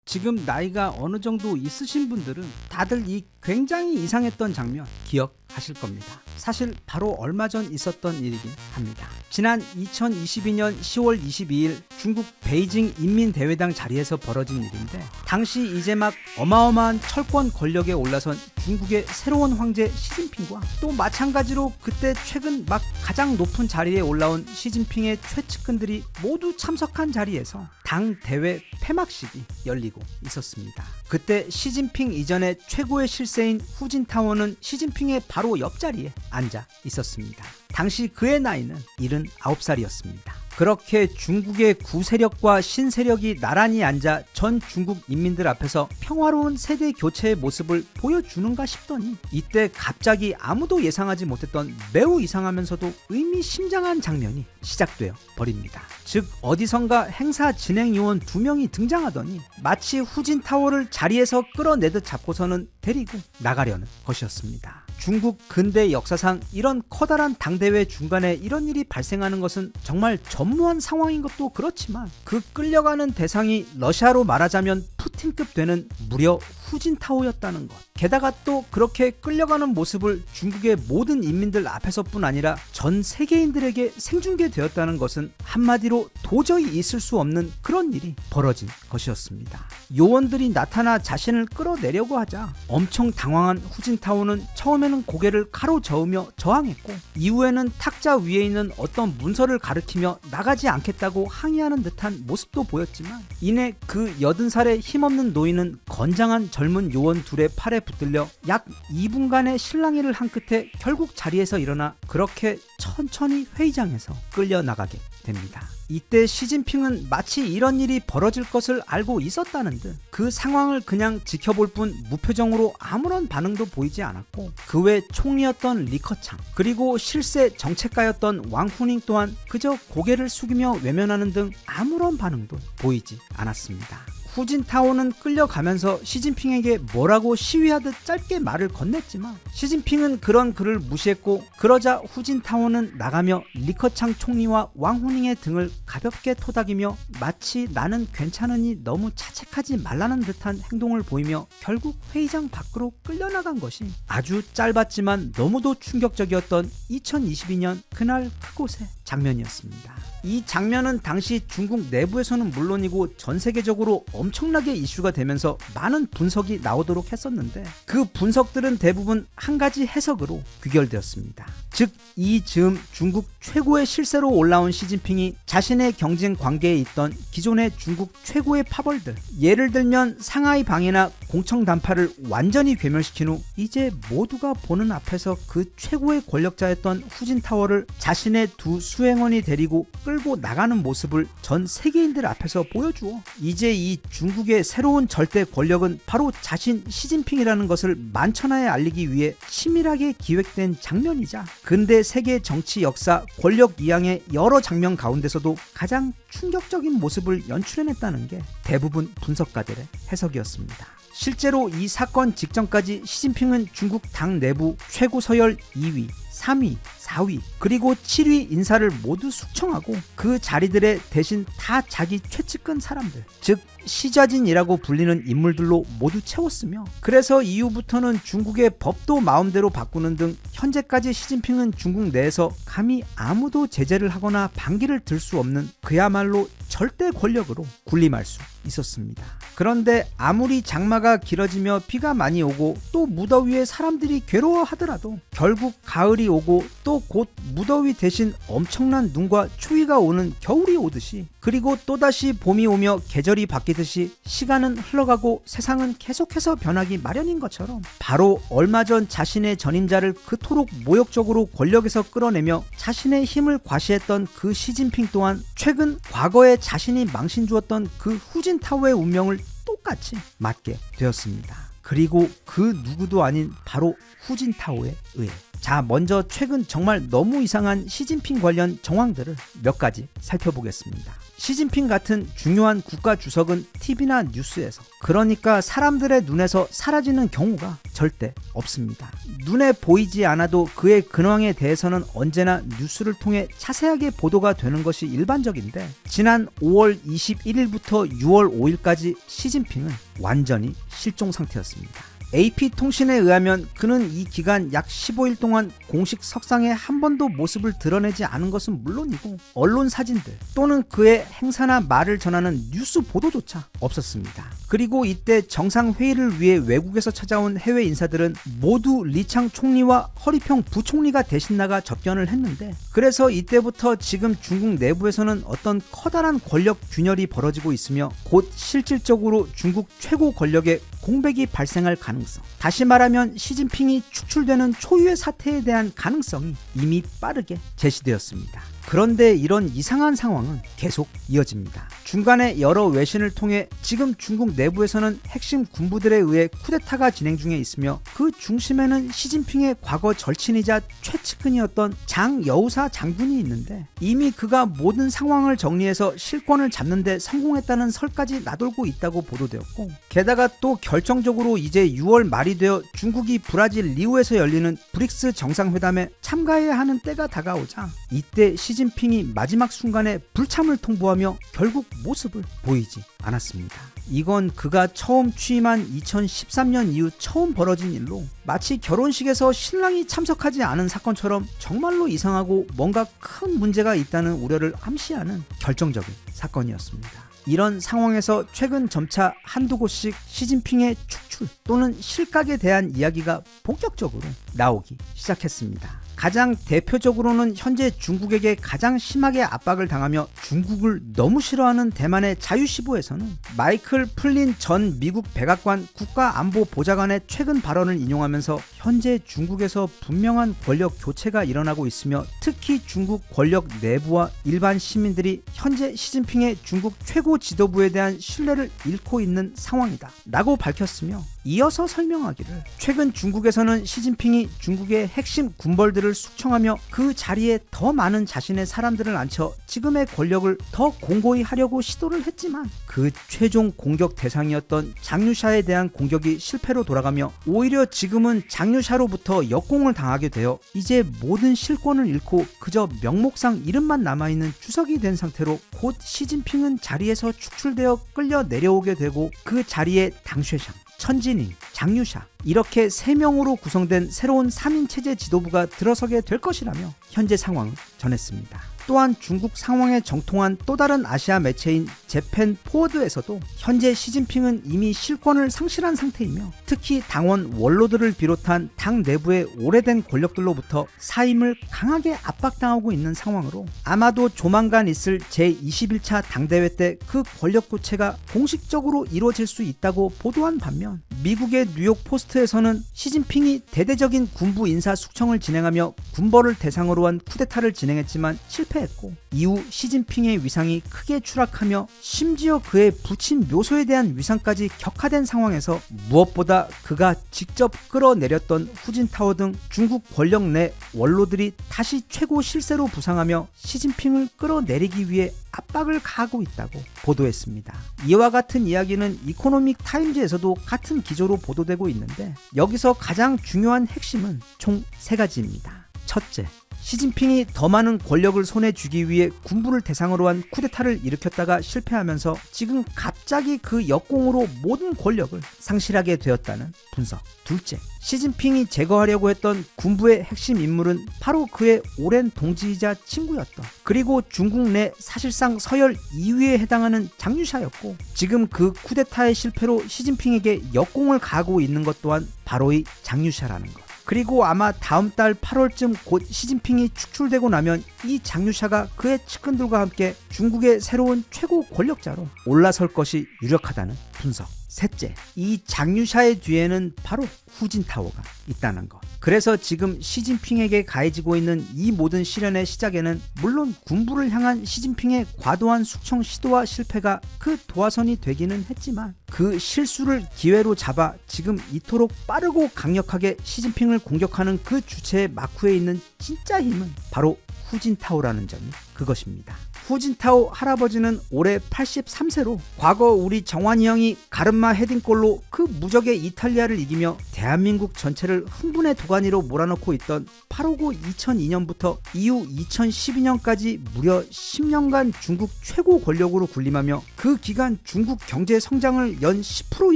지금 나이가 어느 정도 있으신 분들은 다들 이 굉장히 이상했던 장면 기억하실 겁니다. 사실 바로 얼마 전 있었던 일이긴 합니다. 지난 2022년 10월 22일 중국 베이징 인민대회당 자리에서 벌어진 일인데, 당시 이제 막 어마어마한 철권 권력에 올라선 중국의 새로운 황제 시진핑과 또 마찬가지로 그때 최근 막 가장 높은 자리에 올라온 시진핑의 최측근들이 모두 참석한 자리에서 당 대회 폐막식이 열리고 있었습니다. 그때 시진핑 이전의 최고의 실세인 후진타오는 시진핑의 바로 옆자리에 앉아 있었습니다. 당시 그의 나이는 79살이었습니다. 그렇게 중국의 구세력과 신세력이 나란히 앉아 전 중국 인민들 앞에서 평화로운 세대 교체의 모습을 보여주는가 싶더니 이때 갑자기 아무도 예상하지 못했던 매우 이상하면서도 의미심장한 장면이 시작되어 버립니다. 즉 어디선가 행사 진행요원 2명이 등장하더니 마치 후진타오를 자리에서 끌어내듯 잡고서는 데리고 나가려는 것이었습니다. 중국 근대 역사상 이런 커다란 당대회 중간에 이런 일이 발생하는 것은 정말 전무한 상황인 것도 그렇지만, 그 끌려가는 대상이 러시아로 말하자면 푸틴급 되는 무려 후진타오였다는 것, 게다가 또 그렇게 끌려가는 모습을 중국의 모든 인민들 앞에서뿐 아니라 전 세계인들에게 생중계되었다는 것은 한마디로 도저히 있을 수 없는 그런 일이 벌어진 것이었습니다. 요원들이 나타나 자신을 끌어내려고 하자 엄청 당황한 후진타오는 처음에는 고개를 가로저으며 저항했고, 이후에는 탁자 위에 있는 어떤 문서를 가리키며 나가지 않겠다고 항의하는 듯한 모습도 보였지만, 이내 그 80살의 힘없는 노인은 건장한 젊은 요원 둘의 팔에 붙들려 약 2분간의 실랑이를 한 끝에 결국 자리에서 일어나 그렇게 천천히 회의장에서 끌려나가게 됩니다. 이때 시진핑은 마치 이런 일이 벌어질 것을 알고 있었다는 듯 그 상황을 그냥 지켜볼 뿐 무표정으로 아무런 반응도 보이지 않았고, 그 외 총리였던 리커창 그리고 실세 정책가였던 왕후닝 또한 그저 고개를 숙이며 외면하는 등 아무런 반응도 보이지 않았습니다. 후진타오는 끌려가면서 시진핑에게 뭐라고 시위하듯 짧게 말을 건넸지만 시진핑은 그런 그를 무시했고, 그러자 후진타오는 나가며 리커창 총리와 왕후닝의 등을 가볍게 토닥이며 마치 나는 괜찮으니 너무 자책하지 말라는 듯한 행동을 보이며 결국 회의장 밖으로 끌려나간 것이 아주 짧았지만 너무도 충격적이었던 2022년 그날 그곳의 장면이었습니다. 이 장면은 당시 중국 내부에서는 물론이고 전 세계적으로 엄청나게 이슈가 되면서 많은 분석이 나오도록 했었는데, 그 분석들은 대부분 한 가지 해석으로 귀결되었습니다. 즉 이 즈음 중국 최고의 실세로 올라온 시진핑이 자신의 경쟁 관계에 있던 기존의 중국 최고의 파벌들, 예를 들면 상하이 방해나 공청 단파를 완전히 괴멸시킨 후 이제 모두가 보는 앞에서 그 최고의 권력자였던 후진타오를 자신의 두 수행원이 데리고 끌고 나가는 모습을 전 세계인들 앞에서 보여주어 이제 이 중국의 새로운 절대 권력은 바로 자신 시진핑이라는 것을 만천하에 알리기 위해 치밀하게 기획된 장면이자 근대 세계 정치 역사 권력 이양의 여러 장면 가운데서도 가장 충격적인 모습을 연출해냈다는 게 대부분 분석가들의 해석이었습니다. 실제로 이 사건 직전까지 시진핑은 중국 당 내부 최고 서열 2위, 3위, 4위, 그리고 7위 인사를 모두 숙청하고 그 자리들에 대신 다 자기 최측근 사람들, 즉 시좌진이라고 불리는 인물들로 모두 채웠으며, 그래서 이후부터는 중국의 법도 마음대로 바꾸는 등 현재까지 시진핑은 중국 내에서 감히 아무도 제재를 하거나 반기를 들 수 없는 그야말로 절대 권력으로 군림할 수 있었습니다. 그런데 아무리 장마가 길어지며 비가 많이 오고 또 무더위에 사람들이 괴로워하더라도 결국 가을이 오고 또 곧 무더위 대신 엄청난 눈과 추위가 오는 겨울이 오듯이, 그리고 또다시 봄이 오며 계절이 바뀌듯이 시간은 흘러가고 세상은 계속해서 변하기 마련인 것처럼, 바로 얼마 전 자신의 전임자를 그토록 모욕적으로 권력에서 끌어내며 자신의 힘을 과시했던 그 시진핑 또한 최근 과거에 자신이 망신 주었던 그 후진타오의 운명을 똑같이 맞게 되었습니다. 그리고 그 누구도 아닌 바로 후진타오에 의해. 자, 먼저 최근 정말 너무 이상한 시진핑 관련 정황들을 몇 가지 살펴보겠습니다. 시진핑 같은 중요한 국가 주석은 TV나 뉴스에서, 그러니까 사람들의 눈에서 사라지는 경우가 절대 없습니다. 눈에 보이지 않아도 그의 근황에 대해서는 언제나 뉴스를 통해 자세하게 보도가 되는 것이 일반적인데, 지난 5월 21일부터 6월 5일까지 시진핑은 완전히 실종 상태였습니다. AP통신에 의하면 그는 이 기간 약 15일 동안 공식 석상에 한 번도 모습을 드러내지 않은 것은 물론이고, 언론 사진들 또는 그의 행사나 말을 전하는 뉴스 보도조차 없었습니다. 그리고 이때 정상회의를 위해 외국에서 찾아온 해외 인사들은 모두 리창 총리와 허리평 부총리가 대신 나가 접견을 했는데, 그래서 이때부터 지금 중국 내부에서는 어떤 커다란 권력 균열이 벌어지고 있으며 곧 실질적으로 중국 최고 권력의 공백이 발생할 가능성, 다시 말하면 시진핑이 축출되는 초유의 사태에 대한 가능성이 이미 빠르게 제시되었습니다. 그런데 이런 이상한 상황은 계속 이어집니다. 중간에 여러 외신을 통해 지금 중국 내부에서는 핵심 군부들에 의해 쿠데타가 진행 중에 있으며, 그 중심에는 시진핑의 과거 절친이자 최측근이었던 장 여우사 장군이 있는데, 이미 그가 모든 상황을 정리해서 실권을 잡는 데 성공했다는 설까지 나돌고 있다고 보도되었고, 게다가 또 결정적으로 이제 6월 말이 되어 중국이 브라질 리우에서 열리는 브릭스 정상회담에 참가해야 하는 때가 다가오자 이때 시진핑이 마지막 순간에 불참을 통보하며 결국 모습을 보이지 않았습니다. 이건 그가 처음 취임한 2013년 이후 처음 벌어진 일로, 마치 결혼식에서 신랑이 참석하지 않은 사건처럼 정말로 이상하고 뭔가 큰 문제가 있다는 우려를 암시하는 결정적인 사건이었습니다. 이런 상황에서 최근 점차 한두 곳씩 시진핑의 축출 또는 실각에 대한 이야기가 본격적으로 나오기 시작했습니다. 가장 대표적으로는 현재 중국에게 가장 심하게 압박을 당하며 중국을 너무 싫어하는 대만의 자유시보에서는 마이클 플린 전 미국 백악관 국가안보보좌관의 최근 발언을 인용하면서 현재 중국에서 분명한 권력 교체가 일어나고 있으며, 특히 중국 권력 내부와 일반 시민들이 현재 시진핑의 중국 최고 지도부에 대한 신뢰를 잃고 있는 상황이다 라고 밝혔으며, 이어서 설명하기를 최근 중국에서는 시진핑이 중국의 핵심 군벌들을 숙청하며 그 자리에 더 많은 자신의 사람들을 앉혀 지금의 권력을 더 공고히 하려고 시도를 했지만, 그 최종 공격 대상이었던 장유샤에 대한 공격이 실패로 돌아가며 오히려 지금은 장유샤로부터 역공을 당하게 되어 이제 모든 실권을 잃고 그저 명목상 이름만 남아있는 주석이 된 상태로 곧 시진핑은 자리에서 축출되어 끌려 내려오게 되고, 그 자리에 당쉐샹, 천지닝, 장유샤 이렇게 3명으로 구성된 새로운 3인 체제 지도부가 들어서게 될 것이라며 현재 상황을 전했습니다. 또한 중국 상황에 정통한 또 다른 아시아 매체인 재팬 포워드에서도 현재 시진핑은 이미 실권을 상실한 상태이며, 특히 당원 원로들을 비롯한 당 내부의 오래된 권력들로부터 사임을 강하게 압박당하고 있는 상황으로, 아마도 조만간 있을 제21차 당대회 때 그 권력 교체가 공식적으로 이루어질 수 있다고 보도한 반면, 미국의 뉴욕 포스트에서는 시진핑이 대대적인 군부 인사 숙청을 진행하며 군벌을 대상으로 한 쿠데타를 진행했지만 실패 실패했고 이후 시진핑의 위상이 크게 추락하며 심지어 그의 부친 묘소에 대한 위상까지 격하된 상황에서 무엇보다 그가 직접 끌어내렸던 후진타오 등 중국 권력 내 원로들이 다시 최고 실세로 부상하며 시진핑을 끌어내리기 위해 압박을 가하고 있다고 보도했습니다. 이와 같은 이야기는 이코노믹 타임즈에서도 같은 기조로 보도되고 있는데 여기서 가장 중요한 핵심은 총 3가지입니다. 첫째, 시진핑이 더 많은 권력을 손에 쥐기 위해 군부를 대상으로 한 쿠데타를 일으켰다가 실패하면서 지금 갑자기 그 역공으로 모든 권력을 상실하게 되었다는 분석. 둘째, 시진핑이 제거하려고 했던 군부의 핵심 인물은 바로 그의 오랜 동지이자 친구였던, 그리고 중국 내 사실상 서열 2위에 해당하는 장유샤였고, 지금 그 쿠데타의 실패로 시진핑에게 역공을 가하고 있는 것 또한 바로 이 장유샤라는 것. 그리고 아마 다음 달 8월쯤 곧 시진핑이 축출되고 나면 이 장유샤가 그의 측근들과 함께 중국의 새로운 최고 권력자로 올라설 것이 유력하다는 분석. 셋째, 이 장유샤의 뒤에는 바로 후진타오가 있다는 것. 그래서 지금 시진핑에게 가해지고 있는 이 모든 시련의 시작에는 물론 군부를 향한 시진핑의 과도한 숙청 시도와 실패가 그 도화선이 되기는 했지만 그 실수를 기회로 잡아 지금 이토록 빠르고 강력하게 시진핑을 공격하는 그 주체의 막후에 있는 진짜 힘은 바로 후진타오라는 점이 그것입니다. 후진타오 할아버지는 올해 83세로 과거 우리 정환이 형이 가르마 헤딩골로 그 무적의 이탈리아를 이기며 대한민국 전체를 흥분의 도가니로 몰아넣고 있던 859 2002년부터 이후 2012년까지 무려 10년간 중국 최고 권력으로 군림하며 그 기간 중국 경제 성장을 연 10%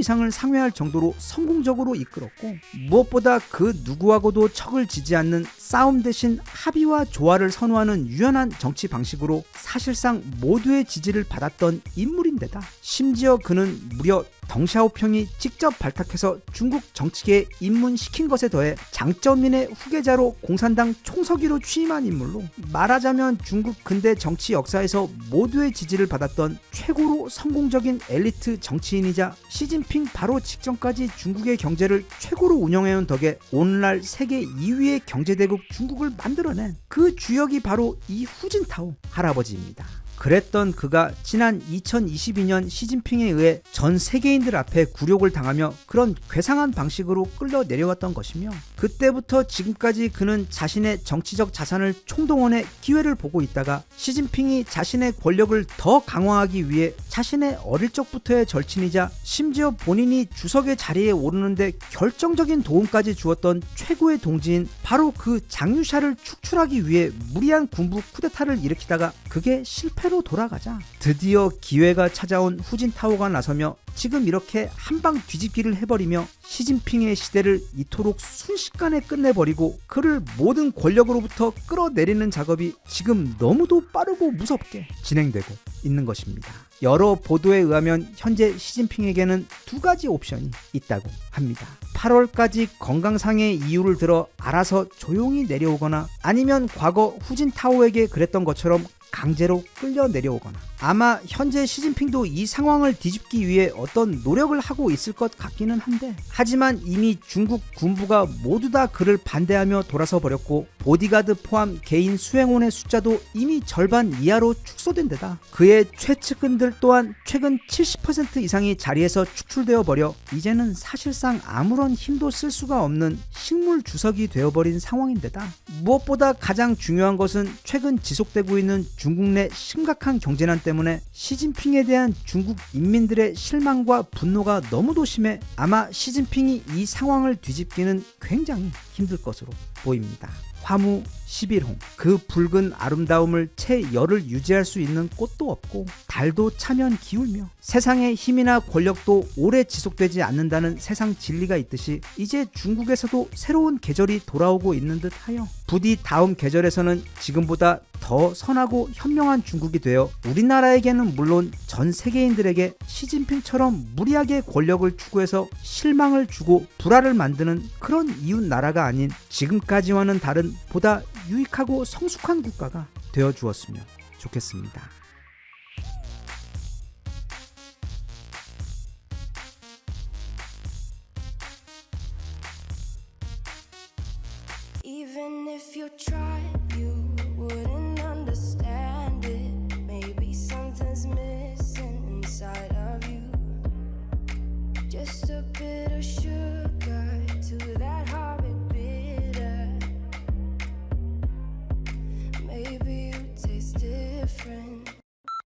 이상을 상회할 정도로 성공적으로 이끌었고, 무엇보다 그 누구하고도 척을 지지 않는 싸움 대신 합의와 조화를 선호하는 유연한 정치 방식으로 사실상 모두의 지지를 받았던 인물인데다 심지어 그는 무려 덩샤오평이 직접 발탁해서 중국 정치계에 입문시킨 것에 더해 장쩌민의 후계자로 공산당 총서기로 취임한 인물로 말하자면 중국 근대 정치 역사에서 모두의 지지를 받았던 최고로 성공적인 엘리트 정치인이자 시진핑 바로 직전까지 중국의 경제를 최고로 운영해온 덕에 오늘날 세계 2위의 경제대국 중국을 만들어낸 그 주역이 바로 이 후진타오 할아버지입니다. 그랬던 그가 지난 2022년 시진핑에 의해 전 세계인들 앞에 굴욕을 당하며 그런 괴상한 방식으로 끌려 내려왔던 것이며, 그때부터 지금까지 그는 자신의 정치적 자산을 총동원해 기회를 보고 있다가 시진핑이 자신의 권력을 더 강화하기 위해 자신의 어릴 적부터의 절친이자 심지어 본인이 주석의 자리에 오르는데 결정적인 도움까지 주었던 최고의 동지인 바로 그 장유샤를 축출하기 위해 무리한 군부 쿠데타를 일으키다가 그게 실패로 돌아가자 드디어 기회가 찾아온 후진타오가 나서며 지금 이렇게 한방 뒤집기를 해버리며 시진핑의 시대를 이토록 순식간에 끝내버리고 그를 모든 권력으로부터 끌어내리는 작업이 지금 너무도 빠르고 무섭게 진행되고 있는 것입니다. 여러 보도에 의하면 현재 시진핑에게는 2가지 옵션이 있다고 합니다. 8월까지 건강상의 이유를 들어 알아서 조용히 내려오거나, 아니면 과거 후진타오에게 그랬던 것처럼 강제로 끌려 내려오거나. 아마 현재 시진핑도 이 상황을 뒤집기 위해 어떤 노력을 하고 있을 것 같기는 한데, 하지만 이미 중국 군부가 모두 다 그를 반대하며 돌아서 버렸고 보디가드 포함 개인 수행원의 숫자도 이미 절반 이하로 축소된 데다 그의 최측근들 또한 최근 70% 이상이 자리에서 축출되어 버려 이제는 사실상 아무런 힘도 쓸 수가 없는 식물 주석이 되어버린 상황인데다, 무엇보다 가장 중요한 것은 최근 지속되고 있는 중국 내 심각한 경제난 때문에 시진핑에 대한 중국 인민들의 실망과 분노가 너무도 심해 아마 시진핑이 이 상황을 뒤집기는 굉장히 힘들 것으로 보입니다. 화무 11홍, 그 붉은 아름다움을 채 열을 유지할 수 있는 꽃도 없고 달도 차면 기울며 세상의 힘이나 권력도 오래 지속되지 않는다는 세상 진리가 있듯이 이제 중국에서도 새로운 계절이 돌아오고 있는 듯하여 부디 다음 계절에서는 지금보다 더 선하고 현명한 중국이 되어 우리나라에게는 물론 전 세계인들에게 시진핑처럼 무리하게 권력을 추구해서 실망을 주고 불화를 만드는 그런 이웃 나라가 아닌 지금까지와는 다른 보다 유익하고 성숙한 국가가 되어 주었으면 좋겠습니다. Even if you tried, you wouldn't understand. Just a bit of sugar to that horrid bitter. Maybe you taste different.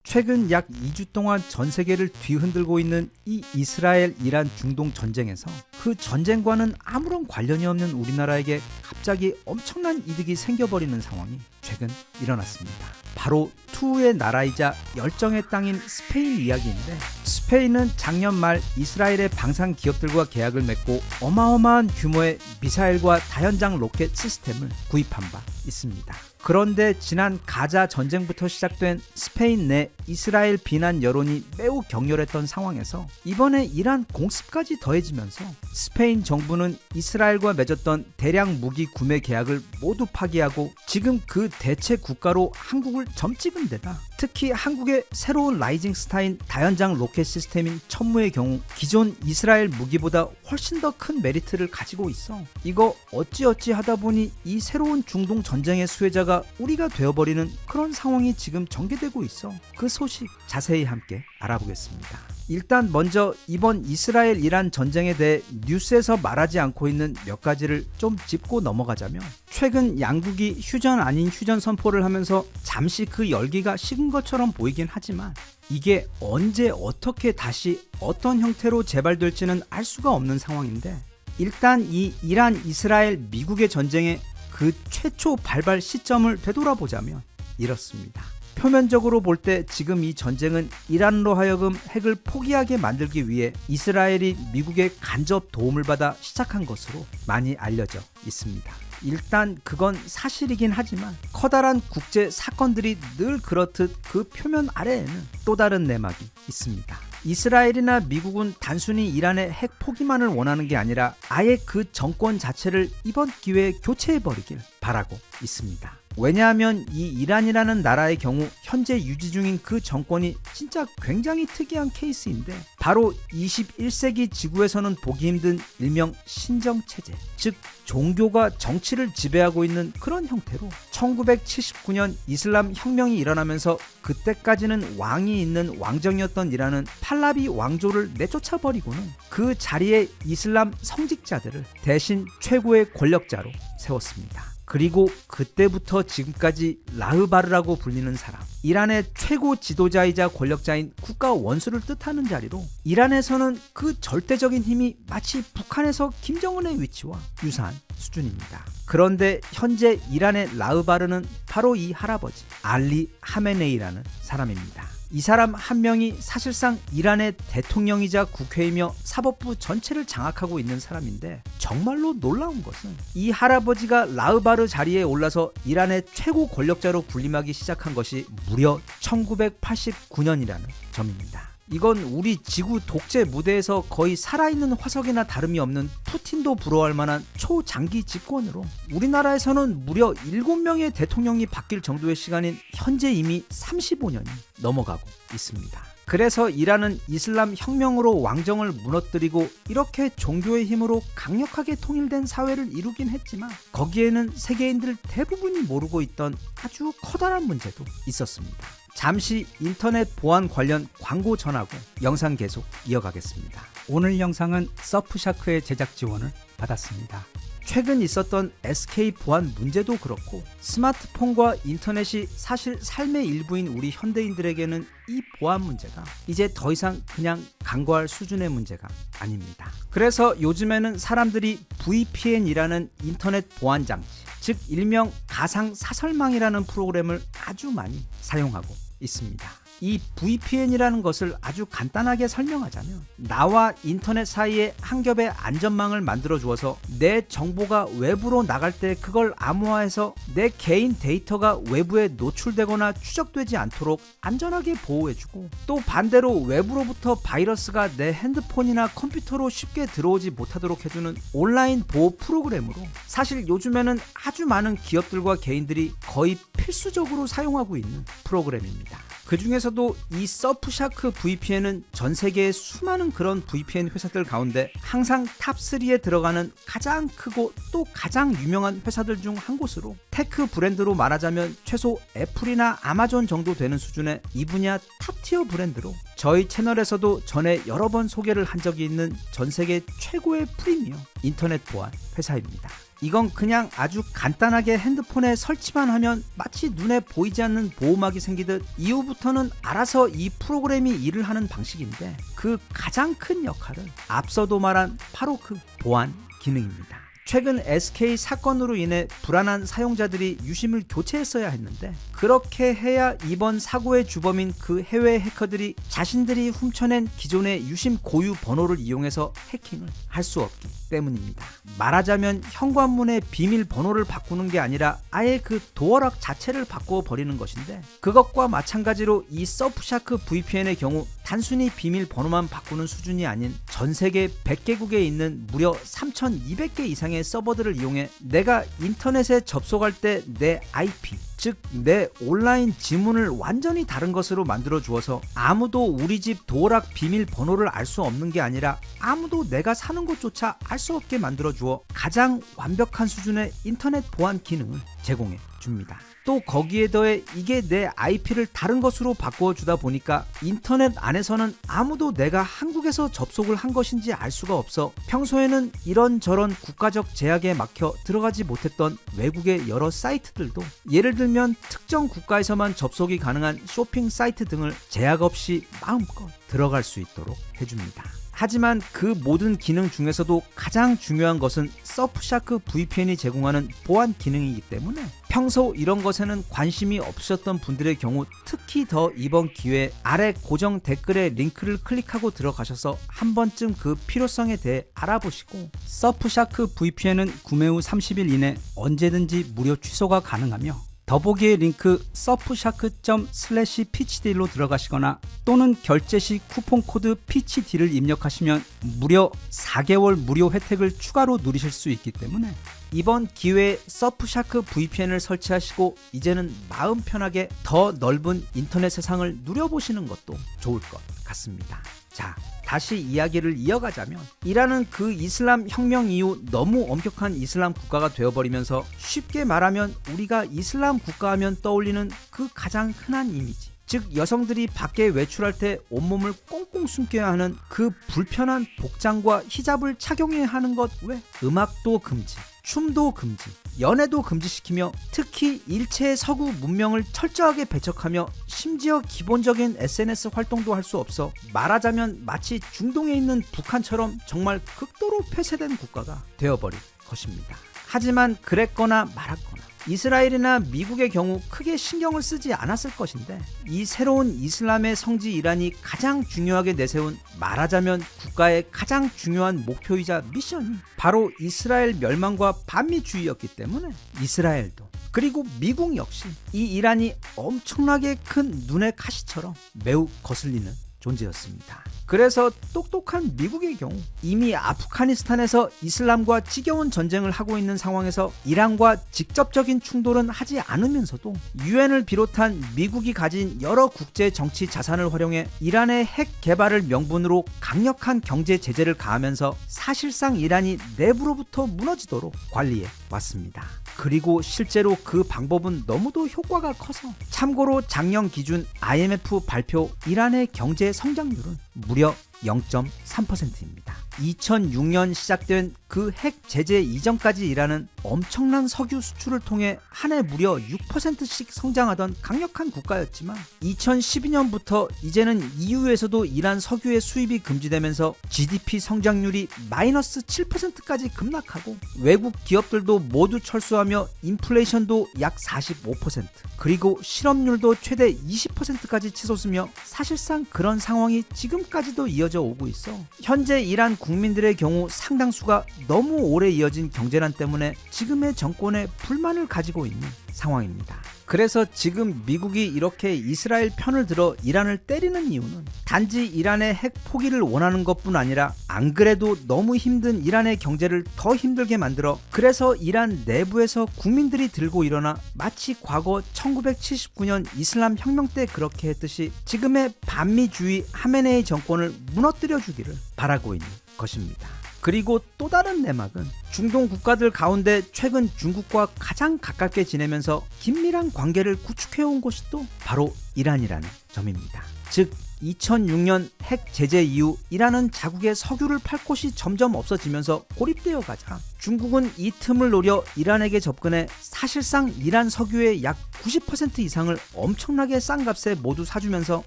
최근 약 2주 동안 전 세계를 뒤흔들고 있는 이 이스라엘 이란 중동 전쟁에서 그 전쟁과는 아무런 관련이 없는 우리나라에게 갑자기 엄청난 이득이 생겨버리는 상황이 최근 일어났습니다. 바로 투의 나라이자 열정의 땅인 스페인 이야기인데, 스페인은 작년 말 이스라엘의 방산 기업들과 계약을 맺고 어마어마한 규모의 미사일과 다연장 로켓 시스템을 구입한 바 있습니다. 그런데 지난 가자 전쟁부터 시작된 스페인 내 이스라엘 비난 여론이 매우 격렬했던 상황에서 이번에 이란 공습까지 더해지면서 스페인 정부는 이스라엘과 맺었던 대량 무기 구매 계약을 모두 파기하고 지금 그 대체 국가로 한국을 점찍은 데다 특히 한국의 새로운 라이징 스타인 다연장 로켓 시스템인 천무의 경우 기존 이스라엘 무기보다 훨씬 더 큰 메리트를 가지고 있어. 이거 어찌어찌 하다 보니 이 새로운 중동 전쟁의 수혜자가 우리가 되어버리는 그런 상황이 지금 전개되고 있어. 그 소식 자세히 함께 알아보겠습니다. 일단 먼저 이번 이스라엘 이란 전쟁에 대해 뉴스에서 말하지 않고 있는 몇 가지를 좀 짚고 넘어가자면, 최근 양국이 휴전 아닌 휴전 선포를 하면서 잠시 그 열기가 식은 것처럼 보이긴 하지만 이게 언제 어떻게 다시 어떤 형태로 재발될지는 알 수가 없는 상황인데, 일단 이 이란 이스라엘 미국의 전쟁의 그 최초 발발 시점을 되돌아보자면 이렇습니다. 표면적으로 볼 때 지금 이 전쟁은 이란으로 하여금 핵을 포기하게 만들기 위해 이스라엘이 미국의 간접 도움을 받아 시작한 것으로 많이 알려져 있습니다. 일단 그건 사실이긴 하지만 커다란 국제 사건들이 늘 그렇듯 그 표면 아래에는 또 다른 내막이 있습니다. 이스라엘이나 미국은 단순히 이란의 핵 포기만을 원하는 게 아니라 아예 그 정권 자체를 이번 기회에 교체해버리길 바라고 있습니다. 왜냐하면 이 이란이라는 나라의 경우 현재 유지 중인 그 정권이 진짜 굉장히 특이한 케이스인데, 바로 21세기 지구에서는 보기 힘든 일명 신정체제, 즉 종교가 정치를 지배하고 있는 그런 형태로 1979년 이슬람 혁명이 일어나면서 그때까지는 왕이 있는 왕정이었던 이란은 팔라비 왕조를 내쫓아버리고는 그 자리에 이슬람 성직자들을 대신 최고의 권력자로 세웠습니다. 그리고 그때부터 지금까지 라흐바르라고 불리는 사람, 이란의 최고 지도자이자 권력자인 국가 원수를 뜻하는 자리로 이란에서는 그 절대적인 힘이 마치 북한에서 김정은의 위치와 유사한 수준입니다. 그런데 현재 이란의 라흐바르는 바로 이 할아버지 알리 하메네이라는 사람입니다. 이 사람 한 명이 사실상 이란의 대통령이자 국회이며 사법부 전체를 장악하고 있는 사람인데, 정말로 놀라운 것은 이 할아버지가 라흐바르 자리에 올라서 이란의 최고 권력자로 군림하기 시작한 것이 무려 1989년이라는 점입니다. 이건 우리 지구 독재 무대에서 거의 살아있는 화석이나 다름이 없는 푸틴도 부러워할 만한 초장기 집권으로 우리나라에서는 무려 7명의 대통령이 바뀔 정도의 시간인 현재 이미 35년이 넘어가고 있습니다. 그래서 이란은 이슬람 혁명으로 왕정을 무너뜨리고 이렇게 종교의 힘으로 강력하게 통일된 사회를 이루긴 했지만, 거기에는 세계인들 대부분이 모르고 있던 아주 커다란 문제도 있었습니다. 잠시 인터넷 보안 관련 광고 전하고 영상 계속 이어가겠습니다. 오늘 영상은 서프샤크의 제작 지원을 받았습니다. 최근 있었던 SK 보안 문제도 그렇고 스마트폰과 인터넷이 사실 삶의 일부인 우리 현대인들에게는 이 보안 문제가 이제 더 이상 그냥 간과할 수준의 문제가 아닙니다. 그래서 요즘에는 사람들이 VPN이라는 인터넷 보안 장치, 즉 일명 가상 사설망이라는 프로그램을 아주 많이 사용하고 있습니다. 이 VPN이라는 것을 아주 간단하게 설명하자면, 나와 인터넷 사이에 한 겹의 안전망을 만들어 주어서 내 정보가 외부로 나갈 때 그걸 암호화해서 내 개인 데이터가 외부에 노출되거나 추적되지 않도록 안전하게 보호해주고, 또 반대로 외부로부터 바이러스가 내 핸드폰이나 컴퓨터로 쉽게 들어오지 못하도록 해주는 온라인 보호 프로그램으로 사실 요즘에는 아주 많은 기업들과 개인들이 거의 필수적으로 사용하고 있는 프로그램입니다. 그 중에서도 이 서프샤크 VPN은 전 세계의 수많은 그런 VPN 회사들 가운데 항상 탑3에 들어가는 가장 크고 또 가장 유명한 회사들 중 한 곳으로 테크 브랜드로 말하자면 최소 애플이나 아마존 정도 되는 수준의 이 분야 탑티어 브랜드로 저희 채널에서도 전에 여러 번 소개를 한 적이 있는 전 세계 최고의 프리미엄 인터넷 보안 회사입니다. 이건 그냥 아주 간단하게 핸드폰에 설치만 하면 마치 눈에 보이지 않는 보호막이 생기듯 이후부터는 알아서 이 프로그램이 일을 하는 방식인데 그 가장 큰 역할은 앞서도 말한 바로 그 보안 기능입니다. 최근 SK 사건으로 인해 불안한 사용자들이 유심을 교체했어야 했는데 그렇게 해야 이번 사고의 주범인 그 해외 해커들이 자신들이 훔쳐낸 기존의 유심 고유 번호를 이용해서 해킹을 할 수 없기 때문입니다. 말하자면 현관문의 비밀 번호를 바꾸는 게 아니라 아예 그 도어락 자체를 바꾸어 버리는 것인데 그것과 마찬가지로 이 서프샤크 VPN의 경우 단순히 비밀 번호만 바꾸는 수준이 아닌 전 세계 100개국에 있는 무려 3,200개 이상의 서버들을 이용해 내가 인터넷에 접속할 때 내 IP 즉 내 온라인 지문을 완전히 다른 것으로 만들어 주어서 아무도 우리 집 도어락 비밀 번호를 알 수 없는 게 아니라 아무도 내가 사는 곳조차 알 수 없게 만들어 주어 가장 완벽한 수준의 인터넷 보안 기능을 제공해 줍니다. 또 거기에 더해 이게 내 IP를 다른 것으로 바꾸어 주다 보니까 인터넷 안에서는 아무도 내가 한국에서 접속을 한 것인지 알 수가 없어 평소에는 이런저런 국가적 제약에 막혀 들어가지 못했던 외국의 여러 사이트들도 예를 들면 특정 국가에서만 접속이 가능한 쇼핑 사이트 등을 제약 없이 마음껏 들어갈 수 있도록 해줍니다. 하지만 그 모든 기능 중에서도 가장 중요한 것은 서프샤크 VPN이 제공하는 보안 기능이기 때문에 평소 이런 것에는 관심이 없으셨던 분들의 경우 특히 더 이번 기회에 아래 고정 댓글에 링크를 클릭하고 들어가셔서 한 번쯤 그 필요성에 대해 알아보시고 서프샤크 VPN은 구매 후 30일 이내 언제든지 무료 취소가 가능하며 더보기의 링크 surfshark.com/pitchdeal로 들어가시거나 또는 결제 시 쿠폰 코드 pitchd를 입력하시면 무려 4개월 무료 혜택을 추가로 누리실 수 있기 때문에 이번 기회에 서프샤크 VPN을 설치하시고 이제는 마음 편하게 더 넓은 인터넷 세상을 누려보시는 것도 좋을 것 같습니다. 자, 다시 이야기를 이어가자면 이란은 그 이슬람 혁명 이후 너무 엄격한 이슬람 국가가 되어버리면서 쉽게 말하면 우리가 이슬람 국가하면 떠올리는 그 가장 흔한 이미지 즉 여성들이 밖에 외출할 때 온몸을 꽁꽁 숨겨야 하는 그 불편한 복장과 히잡을 착용해야 하는 것 외 음악도 금지 춤도 금지, 연애도 금지시키며 특히 일체의 서구 문명을 철저하게 배척하며 심지어 기본적인 SNS 활동도 할 수 없어 말하자면 마치 중동에 있는 북한처럼 정말 극도로 폐쇄된 국가가 되어버릴 것입니다. 하지만 그랬거나 말았거나 이스라엘이나 미국의 경우 크게 신경을 쓰지 않았을 것인데 이 새로운 이슬람의 성지 이란이 가장 중요하게 내세운 말하자면 국가의 가장 중요한 목표이자 미션이 바로 이스라엘 멸망과 반미주의였기 때문에 이스라엘도 그리고 미국 역시 이 이란이 엄청나게 큰 눈의 가시처럼 매우 거슬리는 존재였습니다. 그래서 똑똑한 미국의 경우 이미 아프가니스탄에서 이슬람과 지겨운 전쟁을 하고 있는 상황에서 이란과 직접적인 충돌은 하지 않으면서도 유엔을 비롯한 미국이 가진 여러 국제 정치 자산을 활용해 이란의 핵 개발을 명분으로 강력한 경제 제재를 가하면서 사실상 이란이 내부로부터 무너지도록 관리해 왔습니다. 그리고 실제로 그 방법은 너무도 효과가 커서 참고로 작년 기준 IMF 발표 이란의 경제 성장률은 무려 0.3%입니다. 2006년 시작된 그 핵 제재 이전까지 이란은 엄청난 석유 수출을 통해 한 해 무려 6%씩 성장하던 강력한 국가였지만 2012년부터 이제는 EU에서도 이란 석유의 수입이 금지되면서 GDP 성장률이 마이너스 7%까지 급락하고 외국 기업들도 모두 철수하며 인플레이션도 약 45% 그리고 실업률도 최대 20%까지 치솟으며 사실상 그런 상황이 지금까지도 이어져 오고 있어 현재 이란 국민들의 경우 상당수가 너무 오래 이어진 경제난 때문에 지금의 정권에 불만을 가지고 있는 상황입니다. 그래서 지금 미국이 이렇게 이스라엘 편을 들어 이란을 때리는 이유는 단지 이란의 핵 포기를 원하는 것뿐 아니라 안 그래도 너무 힘든 이란의 경제를 더 힘들게 만들어 그래서 이란 내부에서 국민들이 들고 일어나 마치 과거 1979년 이슬람 혁명 때 그렇게 했듯이 지금의 반미주의 하메네이 정권을 무너뜨려 주기를 바라고 있는 것입니다. 그리고 또 다른 내막은 중동 국가들 가운데 최근 중국과 가장 가깝게 지내면서 긴밀한 관계를 구축해온 곳이 또 바로 이란이라는 점입니다. 즉 2006년 핵 제재 이후 이란은 자국의 석유를 팔 곳이 점점 없어지면서 고립되어 가자 중국은 이 틈을 노려 이란에게 접근해 사실상 이란 석유의 약 90% 이상을 엄청나게 싼 값에 모두 사주면서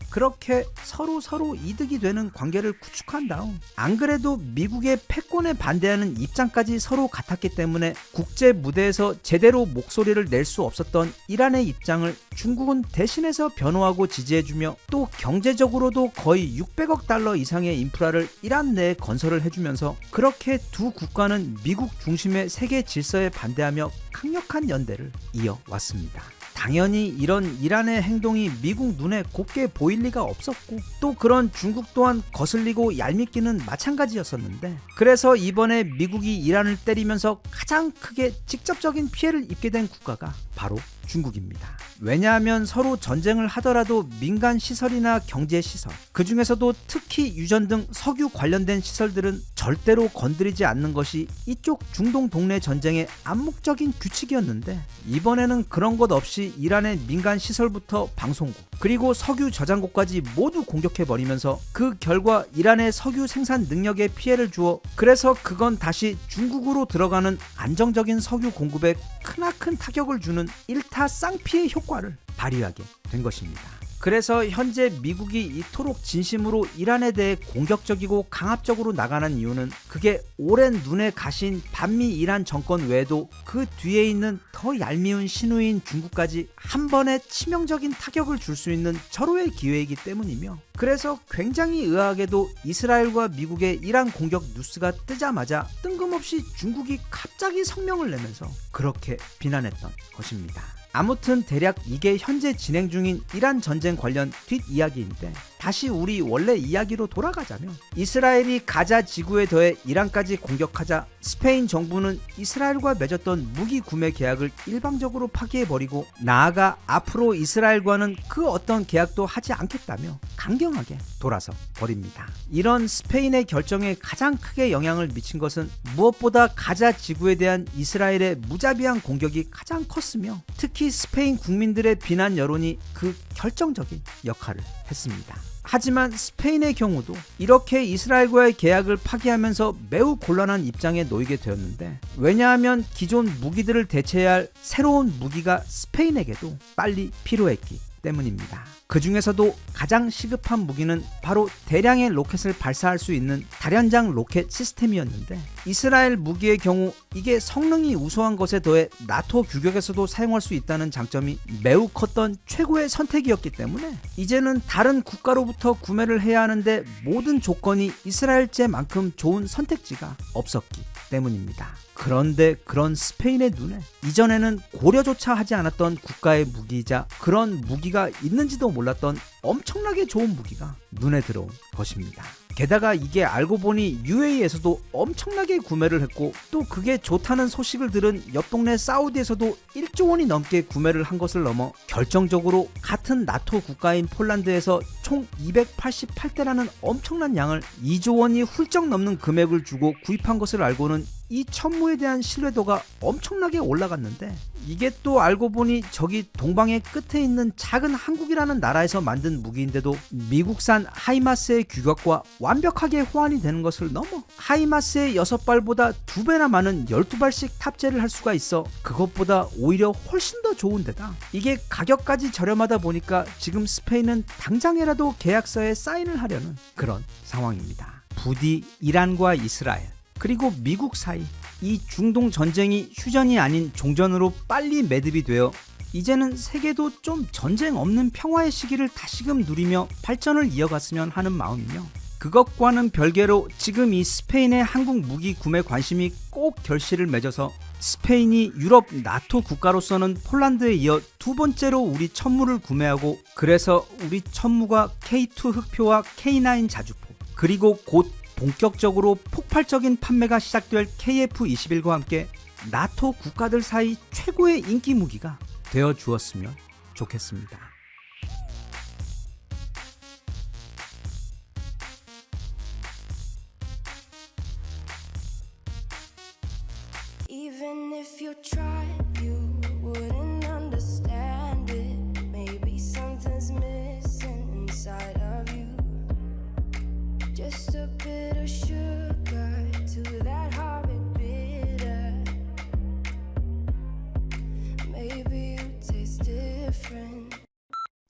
그렇게 서로 이득이 되는 관계를 구축한 다음, 안 그래도 미국의 패권에 반대하는 입장까지 서로 같았기 때문에 국제 무대에서 제대로 목소리를 낼 수 없었던 이란의 입장을 중국은 대신해서 변호하고 지지해주며 또 경제적으로도 거의 600억 달러 이상의 인프라를 이란 내에 건설을 해주면서 그렇게 두 국가는 미국 중심의 세계 질서에 반대하며 강력한 연대를 이어왔습니다. 당연히 이런 이란의 행동이 미국 눈에 곱게 보일 리가 없었고 또 그런 중국 또한 거슬리고 얄밉기는 마찬가지였었는데, 그래서 이번에 미국이 이란을 때리면서 가장 크게 직접적인 피해를 입게 된 국가가 바로 중국입니다. 왜냐하면 서로 전쟁을 하더라도 민간 시설이나 경제 시설, 그 중에서도 특히 유전 등 석유 관련된 시설들은 절대로 건드리지 않는 것이 이쪽 중동 동네 전쟁의 암묵적인 규칙이었는데, 이번에는 그런 것 없이 이란의 민간 시설부터 방송국 그리고 석유 저장고까지 모두 공격해버리면서 그 결과 이란의 석유 생산 능력에 피해를 주어 그래서 그건 다시 중국으로 들어가는 안정적인 석유 공급에 크나큰 타격을 주는 일타 쌍피의 효과를 발휘하게 된 것입니다. 그래서 현재 미국이 이토록 진심으로 이란에 대해 공격적이고 강압적으로 나가는 이유는 그게 오랜 눈에 가신 반미 이란 정권 외에도 그 뒤에 있는 더 얄미운 신우인 중국까지 한 번에 치명적인 타격을 줄 수 있는 절호의 기회이기 때문이며, 그래서 굉장히 의아하게도 이스라엘과 미국의 이란 공격 뉴스가 뜨자마자 뜬금없이 중국이 갑자기 성명을 내면서 그렇게 비난했던 것입니다. 아무튼 대략 이게 현재 진행 중인 이란 전쟁 관련 뒷이야기인데, 다시 우리 원래 이야기로 돌아가자면 이스라엘이 가자 지구에 더해 이란까지 공격하자 스페인 정부는 이스라엘과 맺었던 무기 구매 계약을 일방적으로 파기해버리고 나아가 앞으로 이스라엘과는 그 어떤 계약도 하지 않겠다며 강경하게 돌아서 버립니다. 이런 스페인의 결정에 가장 크게 영향을 미친 것은 무엇보다 가자 지구에 대한 이스라엘의 무자비한 공격이 가장 컸으며, 특히 스페인 국민들의 비난 여론이 그 결정적인 역할을 했습니다. 하지만 스페인의 경우도 이렇게 이스라엘과의 계약을 파기하면서 매우 곤란한 입장에 놓이게 되었는데, 왜냐하면 기존 무기들을 대체해야 할 새로운 무기가 스페인에게도 빨리 필요했기 때문입니다. 그 중에서도 가장 시급한 무기는 바로 대량의 로켓을 발사할 수 있는 다련장 로켓 시스템이었는데, 이스라엘 무기의 경우 이게 성능이 우수한 것에 더해 나토 규격에서도 사용할 수 있다는 장점이 매우 컸던 최고의 선택이었기 때문에 이제는 다른 국가로부터 구매를 해야 하는데 모든 조건이 이스라엘제만큼 좋은 선택지가 없었기 때문입니다. 그런데 그런 스페인의 눈에 이전에는 고려조차 하지 않았던 국가의 무기이자 그런 무기가 있는지도 몰랐던 엄청나게 좋은 무기가 눈에 들어온 것입니다. 게다가 이게 알고 보니 UAE에서도 엄청나게 구매를 했고, 또 그게 좋다는 소식을 들은 옆 동네 사우디에서도 1조 원이 넘게 구매를 한 것을 넘어 결정적으로 같은 나토 국가인 폴란드에서 총 288대라는 엄청난 양을 2조 원이 훌쩍 넘는 금액을 주고 구입한 것을 알고는 이 천무에 대한 신뢰도가 엄청나게 올라갔는데, 이게 또 알고 보니 저기 동방의 끝에 있는 작은 한국이라는 나라에서 만든 무기인데도 미국산 하이마스의 규격과 완벽하게 호환이 되는 것을 넘어 하이마스의 6발보다 2배나 많은 12발씩 탑재를 할 수가 있어 그것보다 오히려 훨씬 더 좋은데다 이게 가격까지 저렴하다 보니까 지금 스페인은 당장이라도 계약서에 사인을 하려는 그런 상황입니다. 부디 이란과 이스라엘 그리고 미국 사이 이 중동 전쟁이 휴전이 아닌 종전으로 빨리 매듭이 되어 이제는 세계도 좀 전쟁 없는 평화의 시기를 다시금 누리며 발전을 이어갔으면 하는 마음이며, 그것과는 별개로 지금 이 스페인의 한국 무기 구매 관심이 꼭 결실을 맺어서 스페인이 유럽 나토 국가로서는 폴란드에 이어 두 번째로 우리 천무를 구매하고, 그래서 우리 천무가 K2 흑표와 K9 자주포 그리고 곧 본격적으로 폭발적인 판매가 시작될 KF-21과 함께 나토 국가들 사이 최고의 인기 무기가 되어 주었으면 좋겠습니다.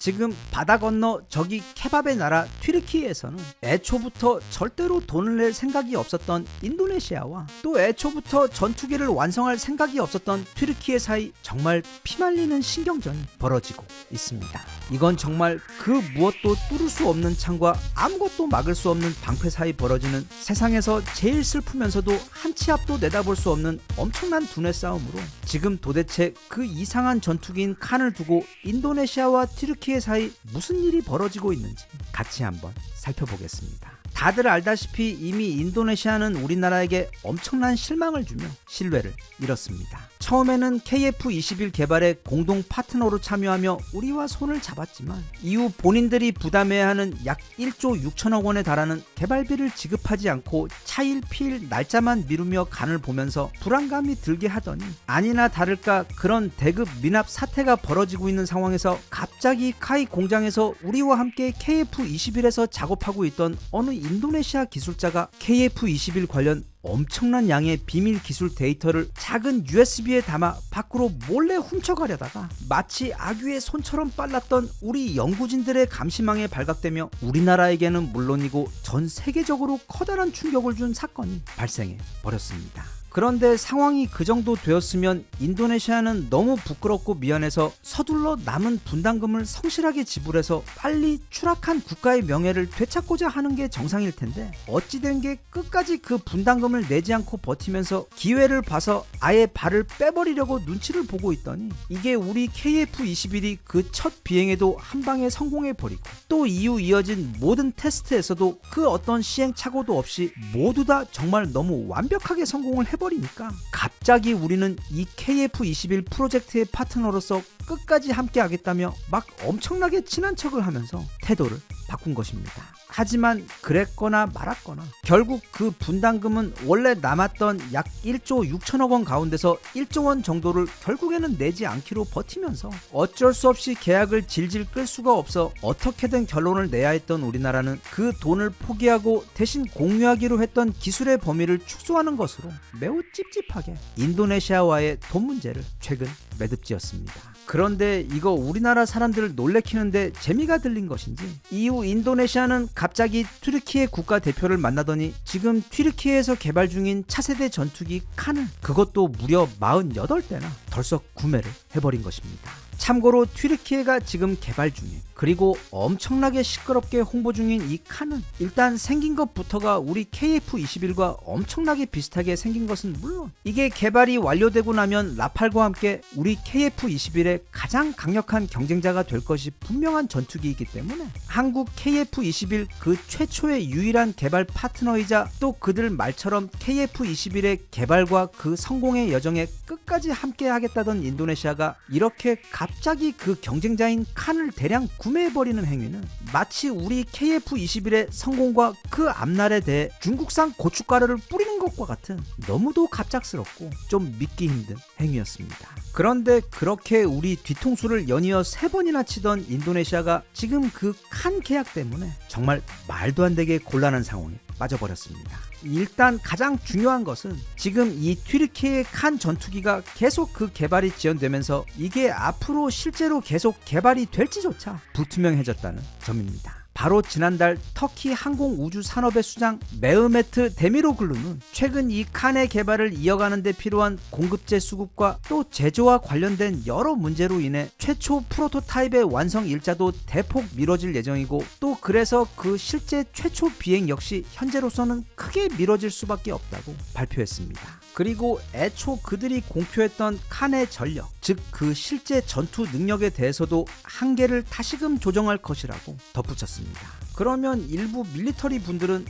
지금 바다 건너 저기 케밥의 나라 튀르키예에서는 애초부터 절대로 돈을 낼 생각이 없었던 인도네시아와 또 애초부터 전투기를 완성할 생각이 없었던 튀르키예 사이 정말 피말리는 신경전이 벌어지고 있습니다. 이건 정말 그 무엇도 뚫을 수 없는 창과 아무것도 막을 수 없는 방패 사이 벌어지는 세상에서 제일 슬프면서도 한 치 앞도 내다볼 수 없는 엄청난 두뇌 싸움으로 지금 도대체 그 이상한 전투기인 칸을 두고 인도네시아와 튀르키예 사이 무슨 일이 벌어지고 있는지 같이 한번 살펴보겠습니다. 다들 알다시피 이미 인도네시아는 우리나라에게 엄청난 실망을 주며 신뢰를 잃었습니다. 처음에는 KF-21 개발에 공동 파트너로 참여하며 우리와 손을 잡았지만 이후 본인들이 부담해야 하는 약 1조 6천억 원에 달하는 개발비를 지급하지 않고 차일피일 날짜만 미루며 간을 보면서 불안감이 들게 하더니 아니나 다를까 그런 대급 미납 사태가 벌어지고 있는 상황에서 갑자기 카이 공장에서 우리와 함께 KF-21에서 작업하고 있던 어느 인도네시아 기술자가 KF-21 관련 엄청난 양의 비밀 기술 데이터를 작은 USB에 담아 밖으로 몰래 훔쳐가려다가 마치 아귀의 손처럼 빨랐던 우리 연구진들의 감시망에 발각되며 우리나라에게는 물론이고 전 세계적으로 커다란 충격을 준 사건이 발생해 버렸습니다. 그런데 상황이 그 정도 되었으면 인도네시아는 너무 부끄럽고 미안해서 서둘러 남은 분담금을 성실하게 지불해서 빨리 추락한 국가의 명예를 되찾고자 하는 게 정상일 텐데 어찌된 게 끝까지 그 분담금을 내지 않고 버티면서 기회를 봐서 아예 발을 빼버리려고 눈치를 보고 있더니 이게 우리 KF-21이 그 첫 비행에도 한 방에 성공해버리고 또 이후 이어진 모든 테스트에서도 그 어떤 시행착오도 없이 모두 다 정말 너무 완벽하게 성공을 해버리니까 갑자기 우리는 이 KF-21 프로젝트의 파트너로서 끝까지 함께 하겠다며 막 엄청나게 친한 척을 하면서 태도를 바꾼 것입니다. 하지만 그랬거나 말았거나 결국 그 분담금은 원래 남았던 약 1조 6천억 원 가운데서 1조 원 정도를 결국에는 내지 않기로 버티면서 어쩔 수 없이 계약을 질질 끌 수가 없어 어떻게든 결론을 내야 했던 우리나라는 그 돈을 포기하고 대신 공유하기로 했던 기술의 범위를 축소하는 것으로 매우 찝찝하게 인도네시아와의 돈 문제를 최근 매듭지었습니다. 그런데 이거 우리나라 사람들을 놀래키는데 재미가 들린 것인지 이후 인도네시아는 갑자기 튀르키예 국가대표를 만나더니 지금 튀르키예에서 개발 중인 차세대 전투기 칸을 그것도 무려 48대나 덜썩 구매를 해버린 것입니다. 참고로 튀르키예가 지금 개발 중인 그리고 엄청나게 시끄럽게 홍보 중인 이 칸은 일단 생긴 것부터가 우리 KF-21과 엄청나게 비슷하게 생긴 것은 물론 이게 개발이 완료되고 나면 라팔과 함께 우리 KF-21의 가장 강력한 경쟁자가 될 것이 분명한 전투기이기 때문에 한국 KF-21 그 최초의 유일한 개발 파트너이자 또 그들 말처럼 KF-21의 개발과 그 성공의 여정에 끝까지 함께 하겠다던 인도네시아가 이렇게 갑자기 그 경쟁자인 칸을 대량 구매해버리는 행위는 마치 우리 KF-21의 성공과 그 앞날에 대해 중국산 고춧가루를 뿌리는 것과 같은 너무도 갑작스럽고 좀 믿기 힘든 행위였습니다. 그런데 그렇게 우리 뒤통수를 연이어 3번이나 치던 인도네시아가 지금 그 칸 계약 때문에 정말 말도 안 되게 곤란한 상황에 빠져버렸습니다. 일단 가장 중요한 것은 지금 이 튀르키예의 칸 전투기가 계속 그 개발이 지연되면서 이게 앞으로 실제로 계속 개발이 될지조차 불투명해졌다는 점입니다. 바로 지난달 터키 항공우주산업의 수장 메흐메트 데미로글루는 최근 이 칸의 개발을 이어가는 데 필요한 공급재 수급과 또 제조와 관련된 여러 문제로 인해 최초 프로토타입의 완성 일자도 대폭 미뤄질 예정이고 또 그래서 그 실제 최초 비행 역시 현재로서는 크게 미뤄질 수밖에 없다고 발표했습니다. 그리고 애초 그들이 공표했던 칸의 전력, 즉 그 실제 전투 능력에 대해서도 한계를 다시금 조정할 것이라고 덧붙였습니다. 그러면 일부 밀리터리 분들은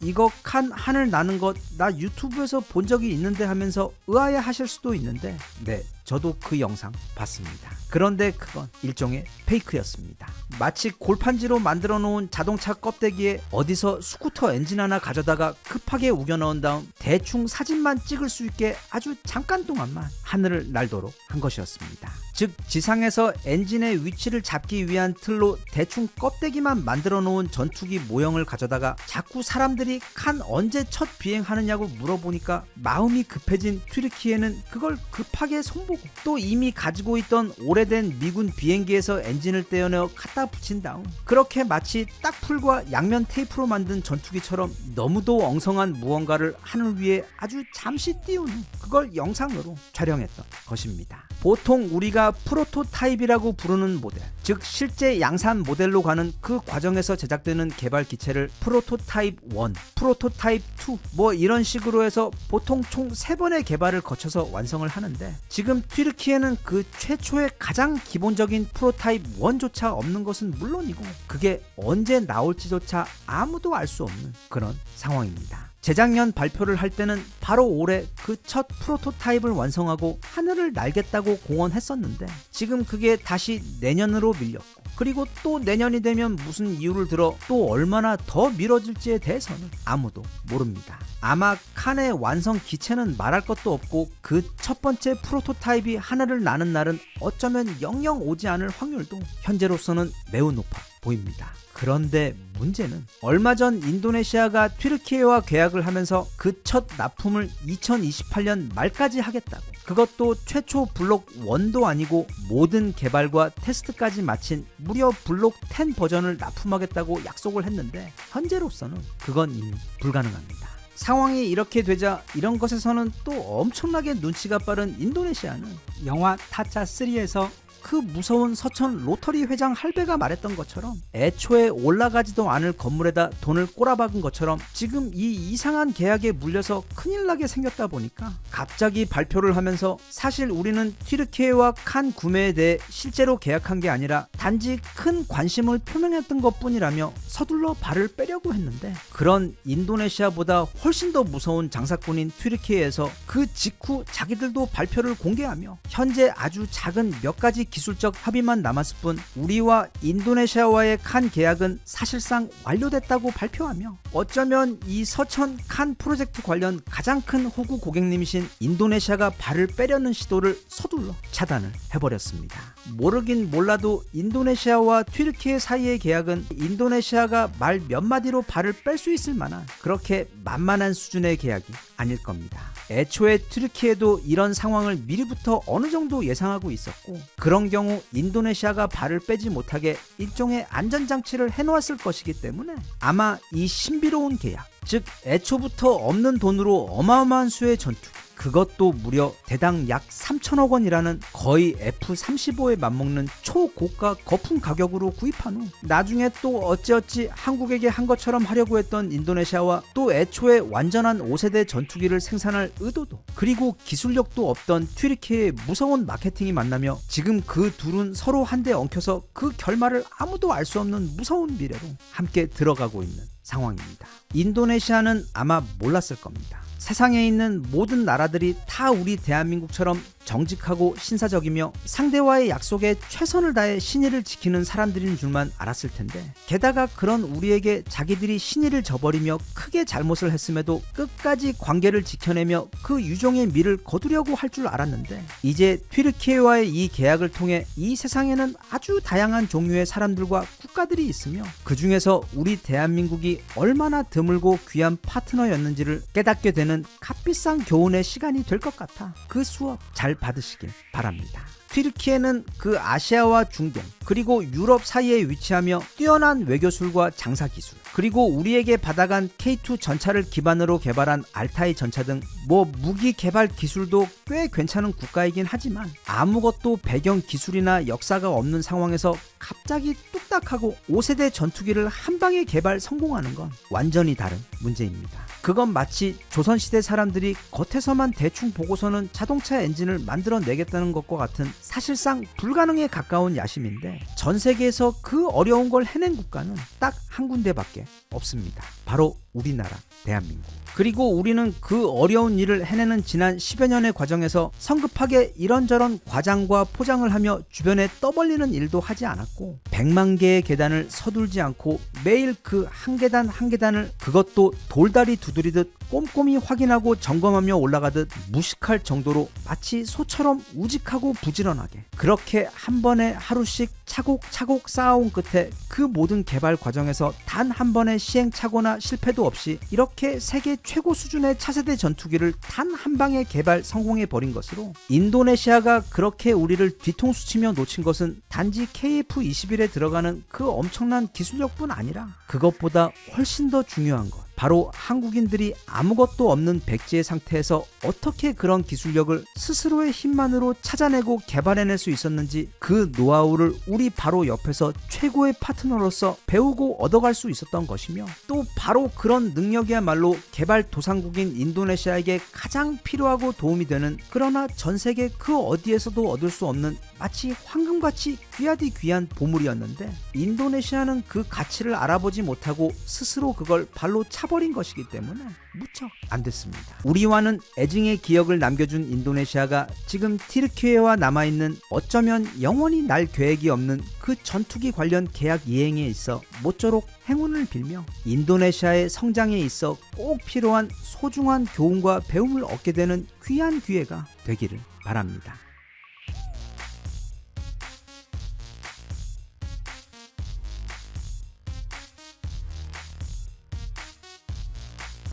이거 칸 하늘 나는 것 나 유튜브에서 본 적이 있는데 하면서 의아해 하실 수도 있는데 네, 저도 그 영상 봤습니다. 그런데 그건 일종의 페이크였습니다. 마치 골판지로 만들어 놓은 자동차 껍데기에 어디서 스쿠터 엔진 하나 가져다가 급하게 우겨 넣은 다음 대충 사진만 찍을 수 있게 아주 잠깐 동안만 하늘을 날도록 한 것이었습니다. 즉 지상에서 엔진의 위치를 잡기 위한 틀로 대충 껍데기만 만들어 놓은 전투기 모형을 가져다가 자꾸 사람들이 칸 언제 첫 비행하느냐고 물어보니까 마음이 급해진 튀르키예는 그걸 급하게 손보고 또 이미 가지고 있던 오래된 미군 비행기에서 엔진을 떼어내어 갖다 붙인 다음 그렇게 마치 딱풀과 양면 테이프로 만든 전투기처럼 너무도 엉성한 무언가를 하늘 위에 아주 잠시 띄운 후 그걸 영상으로 촬영했던 것입니다. 보통 우리가 프로토타입이라고 부르는 모델, 즉 실제 양산 모델로 가는 그 과정에서 제작되는 개발 기체를 프로토타입 1, 프로토타입 2 뭐 이런 식으로 해서 보통 총 3번의 개발을 거쳐서 완성을 하는데 지금 튀르키예는 그 최초의 가장 기본적인 프로타입 1조차 없는 것은 물론이고 그게 언제 나올지조차 아무도 알 수 없는 그런 상황입니다. 재작년 발표를 할 때는 바로 올해 그 첫 프로토타입을 완성하고 하늘을 날겠다고 공언했었는데 지금 그게 다시 내년으로 밀렸고 그리고 또 내년이 되면 무슨 이유를 들어 또 얼마나 더 미뤄질지에 대해서는 아무도 모릅니다. 아마 칸의 완성 기체는 말할 것도 없고 그 첫 번째 프로토타입이 하늘을 나는 날은 어쩌면 영영 오지 않을 확률도 현재로서는 매우 높아 보입니다. 그런데 문제는 얼마 전 인도네시아가 튀르키예와 계약을 하면서 그 첫 납품을 2028년 말까지 하겠다고 그것도 최초 블록 1도 아니고 모든 개발과 테스트까지 마친 무려 블록 10 버전을 납품하겠다고 약속을 했는데 현재로서는 그건 이미 불가능합니다. 상황이 이렇게 되자 이런 것에서는 또 엄청나게 눈치가 빠른 인도네시아는 영화 타짜3에서 그 무서운 서천 로터리 회장 할배가 말했던 것처럼 애초에 올라가지도 않을 건물에다 돈을 꼬라박은 것처럼 지금 이 이상한 계약에 물려서 큰일 나게 생겼다 보니까 갑자기 발표를 하면서 사실 우리는 튀르키예와 칸 구매에 대해 실제로 계약한 게 아니라 단지 큰 관심을 표명했던 것뿐이라며 서둘러 발을 빼려고 했는데 그런 인도네시아보다 훨씬 더 무서운 장사꾼인 튀르키예에서 그 직후 자기들도 발표를 공개하며 현재 아주 작은 몇 가지 기술적 합의만 남았을 뿐 우리와 인도네시아와의 칸 계약은 사실상 완료됐다고 발표하며 어쩌면 이 서천 칸 프로젝트 관련 가장 큰 호구 고객님이신 인도네시아가 발을 빼려는 시도를 서둘러 차단을 해버렸습니다. 모르긴 몰라도 인도네시아와 튀르키예 사이의 계약은 인도네시아가 말 몇 마디로 발을 뺄 수 있을 만한 그렇게 만만한 수준의 계약이 아닐 겁니다. 애초에 튀르키예도 이런 상황을 미리부터 어느 정도 예상하고 있었고 그런 경우 인도네시아가 발을 빼지 못하게 일종의 안전장치를 해놓았을 것이기 때문에 아마 이 신비로운 계약, 즉 애초부터 없는 돈으로 어마어마한 수의 전투기 그것도 무려 대당 약 3천억 원이라는 거의 F-35에 맞먹는 초고가 거품 가격으로 구입한 후 나중에 또 어찌어찌 한국에게 한 것처럼 하려고 했던 인도네시아와 또 애초에 완전한 5세대 전투기를 생산할 의도도 그리고 기술력도 없던 튀르키예의 무서운 마케팅이 만나며 지금 그 둘은 서로 한데 엉켜서 그 결말을 아무도 알 수 없는 무서운 미래로 함께 들어가고 있는 상황입니다. 인도네시아는 아마 몰랐을 겁니다. 세상에 있는 모든 나라들이 다 우리 대한민국처럼 정직하고 신사적이며 상대와의 약속에 최선을 다해 신의를 지키는 사람들인 줄만 알았을 텐데 게다가 그런 우리에게 자기들이 신의를 저버리며 크게 잘못을 했음에도 끝까지 관계를 지켜내며 그 유종의 미를 거두려고 할 줄 알았는데 이제 튀르키예와의 이 계약을 통해 이 세상에는 아주 다양한 종류의 사람들과 국가들이 있으며 그 중에서 우리 대한민국이 얼마나 드물고 귀한 파트너였는지를 깨닫게 되는 값비싼 교훈의 시간이 될 것 같아 그 수업 잘 받으시길 바랍니다. 튀르키예는 그 아시아와 중동 그리고 유럽 사이에 위치하며 뛰어난 외교술과 장사기술 그리고 우리에게 받아간 K2 전차를 기반으로 개발한 알타이 전차 등 뭐 무기 개발 기술도 꽤 괜찮은 국가이긴 하지만 아무것도 배경 기술이나 역사가 없는 상황에서 갑자기 뚝딱하고 5세대 전투기를 한 방에 개발 성공하는 건 완전히 다른 문제입니다. 그건 마치 조선시대 사람들이 겉에서만 대충 보고서는 자동차 엔진을 만들어내겠다는 것과 같은 사실상 불가능에 가까운 야심인데 전 세계에서 그 어려운 걸 해낸 국가는 딱 한 군데밖에 없습니다. 바로 우리나라 대한민국. 그리고 우리는 그 어려운 일을 해내는 지난 10여 년의 과정에서 성급하게 이런저런 과장과 포장을 하며 주변에 떠벌리는 일도 하지 않았고 100만 개의 계단을 서둘지 않고 매일 그 한 계단 한 계단을 그것도 돌다리 두드리듯 꼼꼼히 확인하고 점검하며 올라가듯 무식할 정도로 마치 소처럼 우직하고 부지런하게 그렇게 한 번에 하루씩 차곡차곡 쌓아온 끝에 그 모든 개발 과정에서 단 한 번의 시행착오나 실패도 없이 이렇게 세계 최고 수준의 차세대 전투기를 단 한 방에 개발 성공해버린 것으로 인도네시아가 그렇게 우리를 뒤통수 치며 놓친 것은 단지 KF-21에 들어가는 그 엄청난 기술력뿐 아니라 그것보다 훨씬 더 중요한 것, 바로 한국인들이 아무것도 없는 백지의 상태에서 어떻게 그런 기술력을 스스로의 힘만으로 찾아내고 개발해낼 수 있었는지 그 노하우를 우리 바로 옆에서 최고의 파트너로서 배우고 얻어갈 수 있었던 것이며 또 바로 그런 능력이야말로 개발도상국인 인도네시아에게 가장 필요하고 도움이 되는 그러나 전 세계 그 어디에서도 얻을 수 없는 마치 황금같이 귀하디 귀한 보물이었는데 인도네시아는 그 가치를 알아보지 못하고 스스로 그걸 발로 차버린 것이기 때문에 무척 안 됐습니다. 우리와는 애증의 기억을 남겨준 인도네시아가 지금 티르키예와 남아있는 어쩌면 영원히 날 계획이 없는 그 전투기 관련 계약 이행에 있어 모쪼록 행운을 빌며 인도네시아의 성장에 있어 꼭 필요한 소중한 교훈과 배움을 얻게 되는 귀한 기회가 되기를 바랍니다.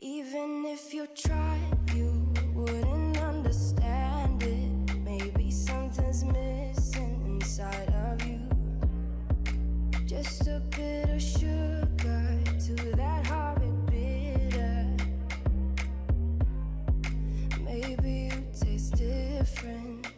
Even if you tried, you wouldn't understand it. Maybe something's missing inside of you. Just a bit of sugar to that horrid bitter. Maybe you taste different.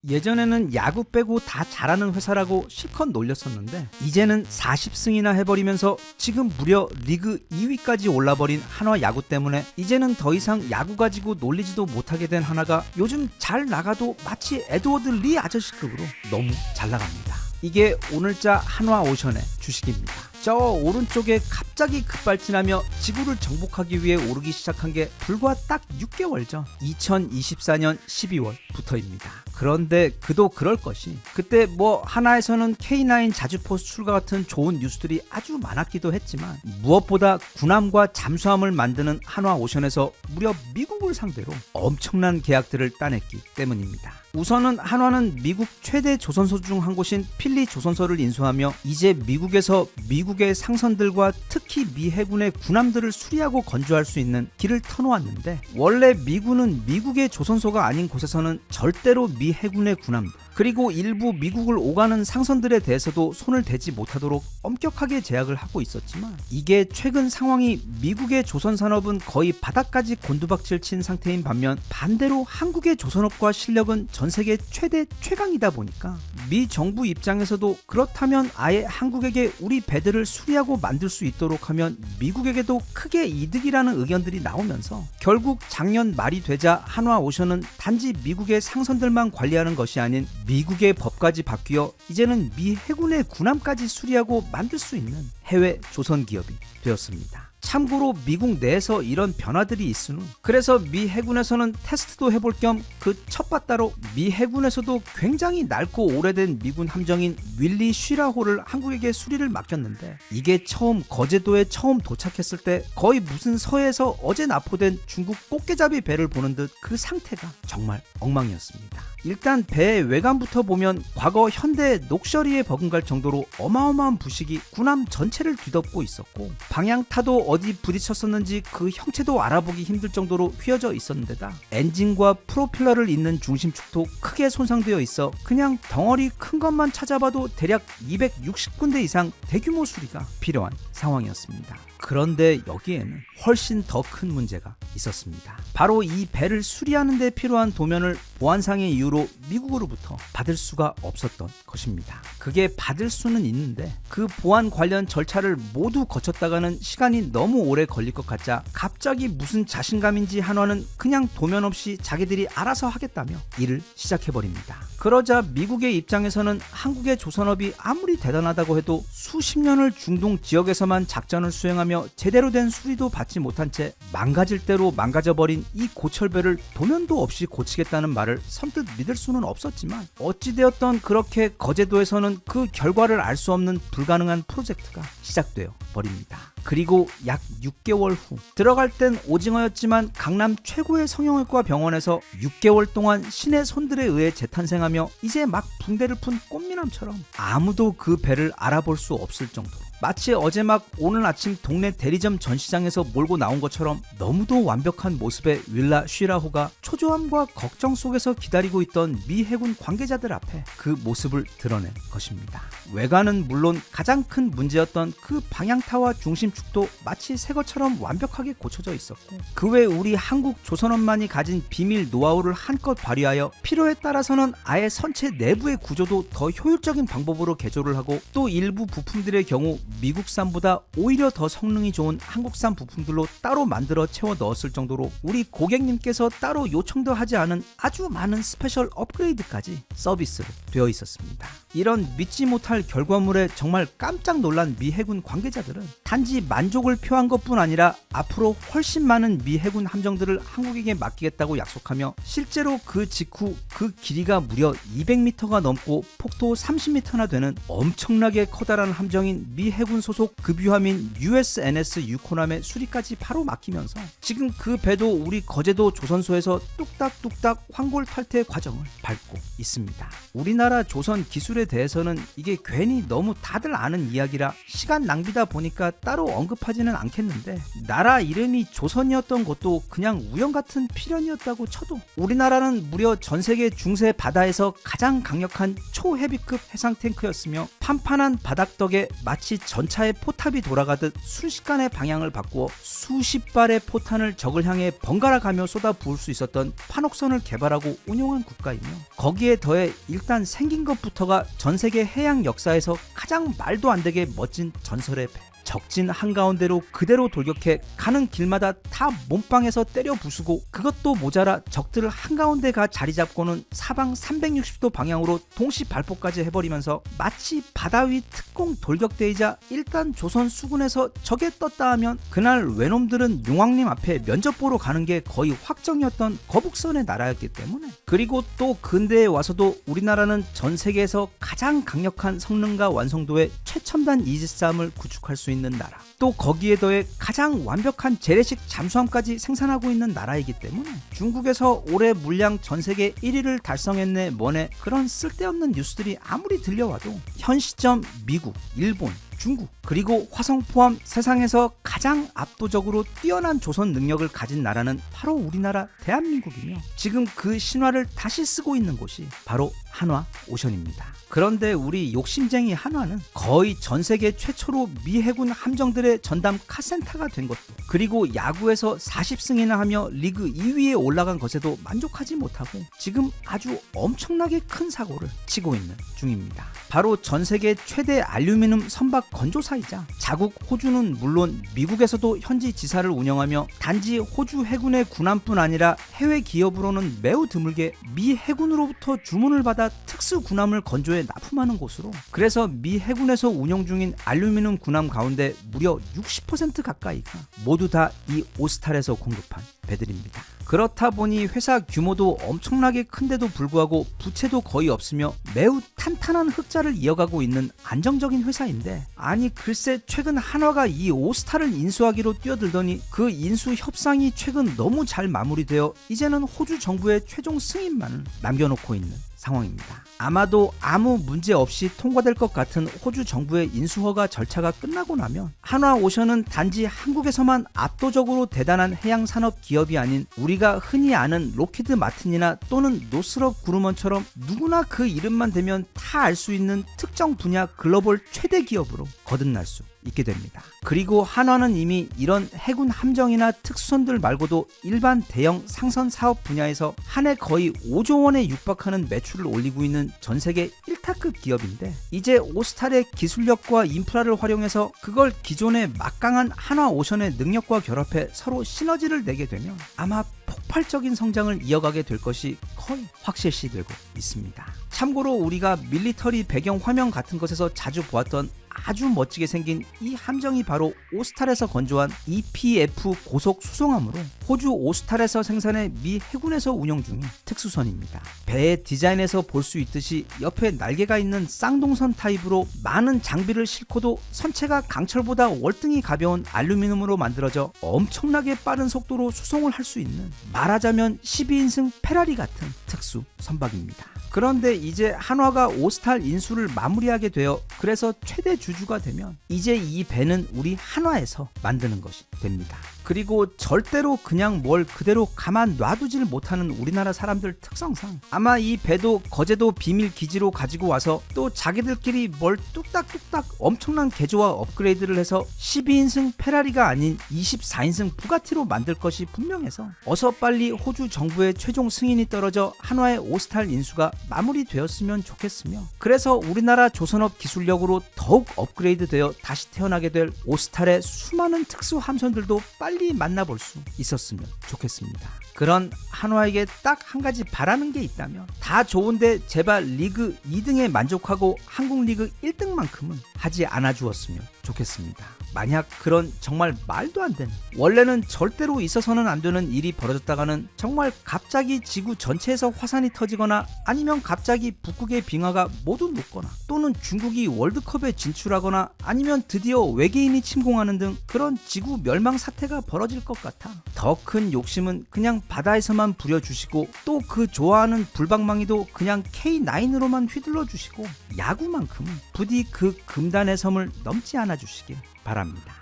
예전에는 야구 빼고 다 잘하는 회사라고 실컷 놀렸었는데 이제는 40승이나 해버리면서 지금 무려 리그 2위까지 올라버린 한화 야구 때문에 이제는 더 이상 야구 가지고 놀리지도 못하게 된 하나가 요즘 잘 나가도 마치 에드워드 리 아저씨급으로 너무 잘 나갑니다. 이게 오늘자 한화오션의 주식입니다. 저 오른쪽에 갑자기 급발진하며 지구를 정복하기 위해 오르기 시작한 게 불과 딱 6개월 전 2024년 12월부터입니다. 그런데 그도 그럴 것이 그때 하나에서는 K9 자주포 수출과 같은 좋은 뉴스들이 아주 많았기도 했지만 무엇보다 군함과 잠수함을 만드는 한화오션에서 무려 미국을 상대로 엄청난 계약들을 따냈기 때문입니다. 우선은 한화는 미국 최대 조선소 중 한 곳인 필리 조선소를 인수하며 이제 미국에서 미국의 상선들과 특히 미 해군의 군함들을 수리하고 건조할 수 있는 길을 터놓았는데 원래 미군은 미국의 조선소가 아닌 곳에서는 절대로 미 해군의 군함들 그리고 일부 미국을 오가는 상선들에 대해서도 손을 대지 못하도록 엄격하게 제약을 하고 있었지만 이게 최근 상황이 미국의 조선산업은 거의 바닥까지 곤두박질 친 상태인 반면 반대로 한국의 조선업과 실력은 전 세계 최대 최강이다 보니까 미 정부 입장에서도 그렇다면 아예 한국에게 우리 배들을 수리하고 만들 수 있도록 하면 미국에게도 크게 이득이라는 의견들이 나오면서 결국 작년 말이 되자 한화오션은 단지 미국의 상선들만 관리하는 것이 아닌 미국의 법까지 바뀌어 이제는 미 해군의 군함까지 수리하고 만들 수 있는 해외 조선 기업이 되었습니다. 참고로 미국 내에서 이런 변화들이 있은 후 그래서 미 해군에서는 테스트도 해볼 겸 그 첫바따로 미 해군에서도 굉장히 낡고 오래된 미군 함정인 윌리 쉬라호를 한국에게 수리를 맡겼는데 이게 처음 거제도에 처음 도착했을 때 거의 무슨 서해에서 어제 납포된 중국 꽃게잡이 배를 보는 듯 그 상태가 정말 엉망이었습니다. 일단 배의 외관부터 보면 과거 현대의 녹셔리에 버금갈 정도로 어마어마한 부식이 군함 전체를 뒤덮고 있었고 방향타도 어디 부딪혔었는지 그 형체도 알아보기 힘들 정도로 휘어져 있었는데다 엔진과 프로펠러를 잇는 중심축도 크게 손상되어 있어 그냥 덩어리 큰 것만 찾아봐도 대략 260군데 이상 대규모 수리가 필요한 상황이었습니다. 그런데 여기에는 훨씬 더 큰 문제가 있었습니다. 바로 이 배를 수리하는 데 필요한 도면을 보안상의 이유로 미국으로부터 받을 수가 없었던 것입니다. 그게 받을 수는 있는데 그 보안 관련 절차를 모두 거쳤다가는 시간이 너무 오래 걸릴 것 같자 갑자기 무슨 자신감인지 한화는 그냥 도면 없이 자기들이 알아서 하겠다며 일을 시작해버립니다. 그러자 미국의 입장에서는 한국의 조선업이 아무리 대단하다고 해도 수십 년을 중동 지역에서만 작전을 수행하며 운영하며 제대로 된 수리도 받지 못한 채 망가질 대로 망가져버린 이 고철배를 도면도 없이 고치겠다는 말을 선뜻 믿을 수는 없었지만 어찌되었던 그렇게 거제도에서는 그 결과를 알 수 없는 불가능한 프로젝트가 시작되어 버립니다. 그리고 약 6개월 후 들어갈 땐 오징어였지만 강남 최고의 성형외과 병원에서 6개월 동안 신의 손들에 의해 재탄생하며 이제 막 붕대를 푼 꽃미남처럼 아무도 그 배를 알아볼 수 없을 정도로 마치 어제 막 오늘 아침 동네 대리점 전시장에서 몰고 나온 것처럼 너무도 완벽한 모습의 윌라 쉬라호가 초조함과 걱정 속에서 기다리고 있던 미 해군 관계자들 앞에 그 모습을 드러낸 것입니다. 외관은 물론 가장 큰 문제였던 그 방향타와 중심축도 마치 새 것처럼 완벽하게 고쳐져 있었고 그 외 우리 한국 조선업만이 가진 비밀 노하우를 한껏 발휘하여 필요에 따라서는 아예 선체 내부의 구조도 더 효율적인 방법으로 개조를 하고 또 일부 부품들의 경우 미국산보다 오히려 더 성능이 좋은 한국산 부품들로 따로 만들어 채워 넣었을 정도로 우리 고객님께서 따로 요청도 하지 않은 아주 많은 스페셜 업그레이드까지 서비스로 되어 있었습니다. 이런 믿지 못할 결과물에 정말 깜짝 놀란 미 해군 관계자들은 단지 만족을 표한 것뿐 아니라 앞으로 훨씬 많은 미 해군 함정들을 한국에게 맡기겠다고 약속하며 실제로 그 직후 그 길이가 무려 200m가 넘고 폭도 30m나 되는 엄청나게 커다란 함정인 미 해군 소속 급유함인 USNS 유코남의 수리까지 바로 맡기면서 지금 그 배도 우리 거제도 조선소에서 뚝딱뚝딱 황골 탈퇴 과정을 밟고 있습니다. 우리나라 조선 기술에 대해서는 이게 괜히 너무 다들 아는 이야기라 시간 낭비다 보니까 따로 언급하지는 않겠는데 나라 이름이 조선이었던 것도 그냥 우연 같은 필연이었다고 쳐도 우리나라는 무려 전세계 중세 바다에서 가장 강력한 초헤비급 해상 탱크였으며 판판한 바닥덕에 마치 전차의 포탑이 돌아가듯 순식간에 방향을 바꾸어 수십 발의 포탄을 적을 향해 번갈아 가며 쏟아 부을 수 있었던 판옥선을 개발하고 운용한 국가이며 거기에 더해 일단 생긴 것부터가 전세계 해양 역사에서 가장 말도 안 되게 멋진 전설의 배. 적진 한가운데로 그대로 돌격해 가는 길마다 다 몸빵해서 때려 부수고 그것도 모자라 적들을 한가운데 가 자리 잡고는 사방 360도 방향으로 동시 발포까지 해버리면서 마치 바다 위 특공 돌격대이자 일단 조선 수군에서 적에 떴다 하면 그날 외놈들은 용왕님 앞에 면접 보러 가는 게 거의 확정이었던 거북선의 나라였기 때문에 그리고 또 근대에 와서도 우리나라는 전 세계에서 가장 강력한 성능과 완성도의 최첨단 이지스함을 구축할 수 있는 나라 또 거기에 더해 가장 완벽한 재래식 잠수함까지 생산하고 있는 나라이기 때문에 중국에서 올해 물량 전세계 1위를 달성했네 뭐네 그런 쓸데없는 뉴스들이 아무리 들려와도 현 시점 미국, 일본, 중국 그리고 화성 포함 세상에서 가장 압도적으로 뛰어난 조선 능력을 가진 나라는 바로 우리나라 대한민국이며 지금 그 신화를 다시 쓰고 있는 곳이 바로 한화오션입니다. 그런데 우리 욕심쟁이 한화는 거의 전세계 최초로 미 해군 함정들의 전담 카센터가 된 것도 그리고 야구에서 40승이나 하며 리그 2위에 올라간 것에도 만족하지 못하고 지금 아주 엄청나게 큰 사고를 치고 있는 중입니다. 바로 전세계 최대 알루미늄 선박 건조사이자 자국 호주는 물론 미국에서도 현지 지사를 운영하며 단지 호주 해군의 군함뿐 아니라 해외 기업으로는 매우 드물게 미 해군으로부터 주문을 받아 특수 군함을 건조해 납품하는 곳으로 그래서 미 해군에서 운영 중인 알루미늄 군함 가운데 무려 60% 가까이가 모두 다 이 오스탈에서 공급한 배들입니다. 그렇다 보니 회사 규모도 엄청나게 큰데도 불구하고 부채도 거의 없으며 매우 탄탄한 흑자를 이어가고 있는 안정적인 회사인데 아니 글쎄 최근 한화가 이 오스타를 인수하기로 뛰어들더니 그 인수 협상이 최근 너무 잘 마무리되어 이제는 호주 정부의 최종 승인만을 남겨놓고 있는 상황입니다. 아마도 아무 문제 없이 통과될 것 같은 호주 정부의 인수허가 절차가 끝나고 나면 한화오션은 단지 한국에서만 압도적으로 대단한 해양산업 기업이 아닌 우리가 흔히 아는 로키드 마틴이나 또는 노스럽 그루먼처럼 누구나 그 이름만 대면 다 알 수 있는 특정 분야 글로벌 최대 기업으로 거듭날 수 있게 됩니다. 그리고 한화는 이미 이런 해군 함정이나 특수선들 말고도 일반 대형 상선 사업 분야에서 한 해 거의 5조 원에 육박하는 매출을 올리고 있는 전 세계 1타급 기업인데 이제 오스탈의 기술력과 인프라를 활용해서 그걸 기존의 막강한 한화오션의 능력과 결합해 서로 시너지를 내게 되면 아마 폭발적인 성장을 이어가게 될 것이 거의 확실시되고 있습니다. 참고로 우리가 밀리터리 배경 화면 같은 것에서 자주 보았던 아주 멋지게 생긴 이 함정이 바로 오스탈에서 건조한 EPF 고속 수송함으로 호주 오스탈에서 생산해 미 해군에서 운영 중인 특수선입니다. 배의 디자인에서 볼 수 있듯이 옆에 날개가 있는 쌍동선 타입으로 많은 장비를 싣고도 선체가 강철보다 월등히 가벼운 알루미늄으로 만들어져 엄청나게 빠른 속도로 수송을 할 수 있는, 말하자면 12인승 페라리 같은 특수 선박입니다. 그런데 이제 한화가 오스탈 인수를 마무리하게 되어 그래서 최대 주주가 되면 이제 이 배는 우리 한화에서 만드는 것이 됩니다. 그리고 절대로 그냥 뭘 그대로 가만 놔두질 못하는 우리나라 사람들 특성상 아마 이 배도 거제도 비밀 기지로 가지고 와서 또 자기들끼리 뭘 뚝딱뚝딱 엄청난 개조와 업그레이드를 해서 12인승 페라리가 아닌 24인승 부가티로 만들 것이 분명해서 어서 빨리 호주 정부의 최종 승인이 떨어져 한화의 오스탈 인수가 마무리되었으면 좋겠으며, 그래서 우리나라 조선업 기술력으로 더욱 업그레이드되어 다시 태어나게 될 오스탈의 수많은 특수 함선들도 빨리 만나볼 수 있었으면 좋겠습니다. 그런 한화에게 딱 한 가지 바라는 게 있다면, 다 좋은데 제발 리그 2등에 만족하고 한국 리그 1등만큼은 하지 않아 주었으면 좋겠습니다. 만약 그런 정말 말도 안 되는, 원래는 절대로 있어서는 안 되는 일이 벌어졌다가는 정말 갑자기 지구 전체에서 화산이 터지거나 아니면 갑자기 북극의 빙하가 모두 녹거나 또는 중국이 월드컵에 진출하거나 아니면 드디어 외계인이 침공하는 등 그런 지구 멸망 사태가 벌어질 것 같아 더 큰 욕심은 그냥 바다에서만 부려주시고 또 그 좋아하는 불방망이도 그냥 K9으로만 휘둘러 주시고 야구만큼은 부디 그 금단의 섬을 넘지 않아 주시길 바랍니다.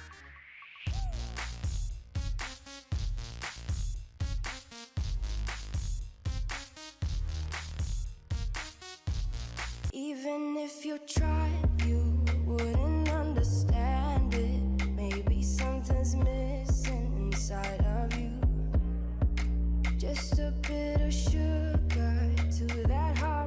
Even if you tried, you wouldn't understand it. Maybe something's missing inside of you. Just a bit of sugar to that heart.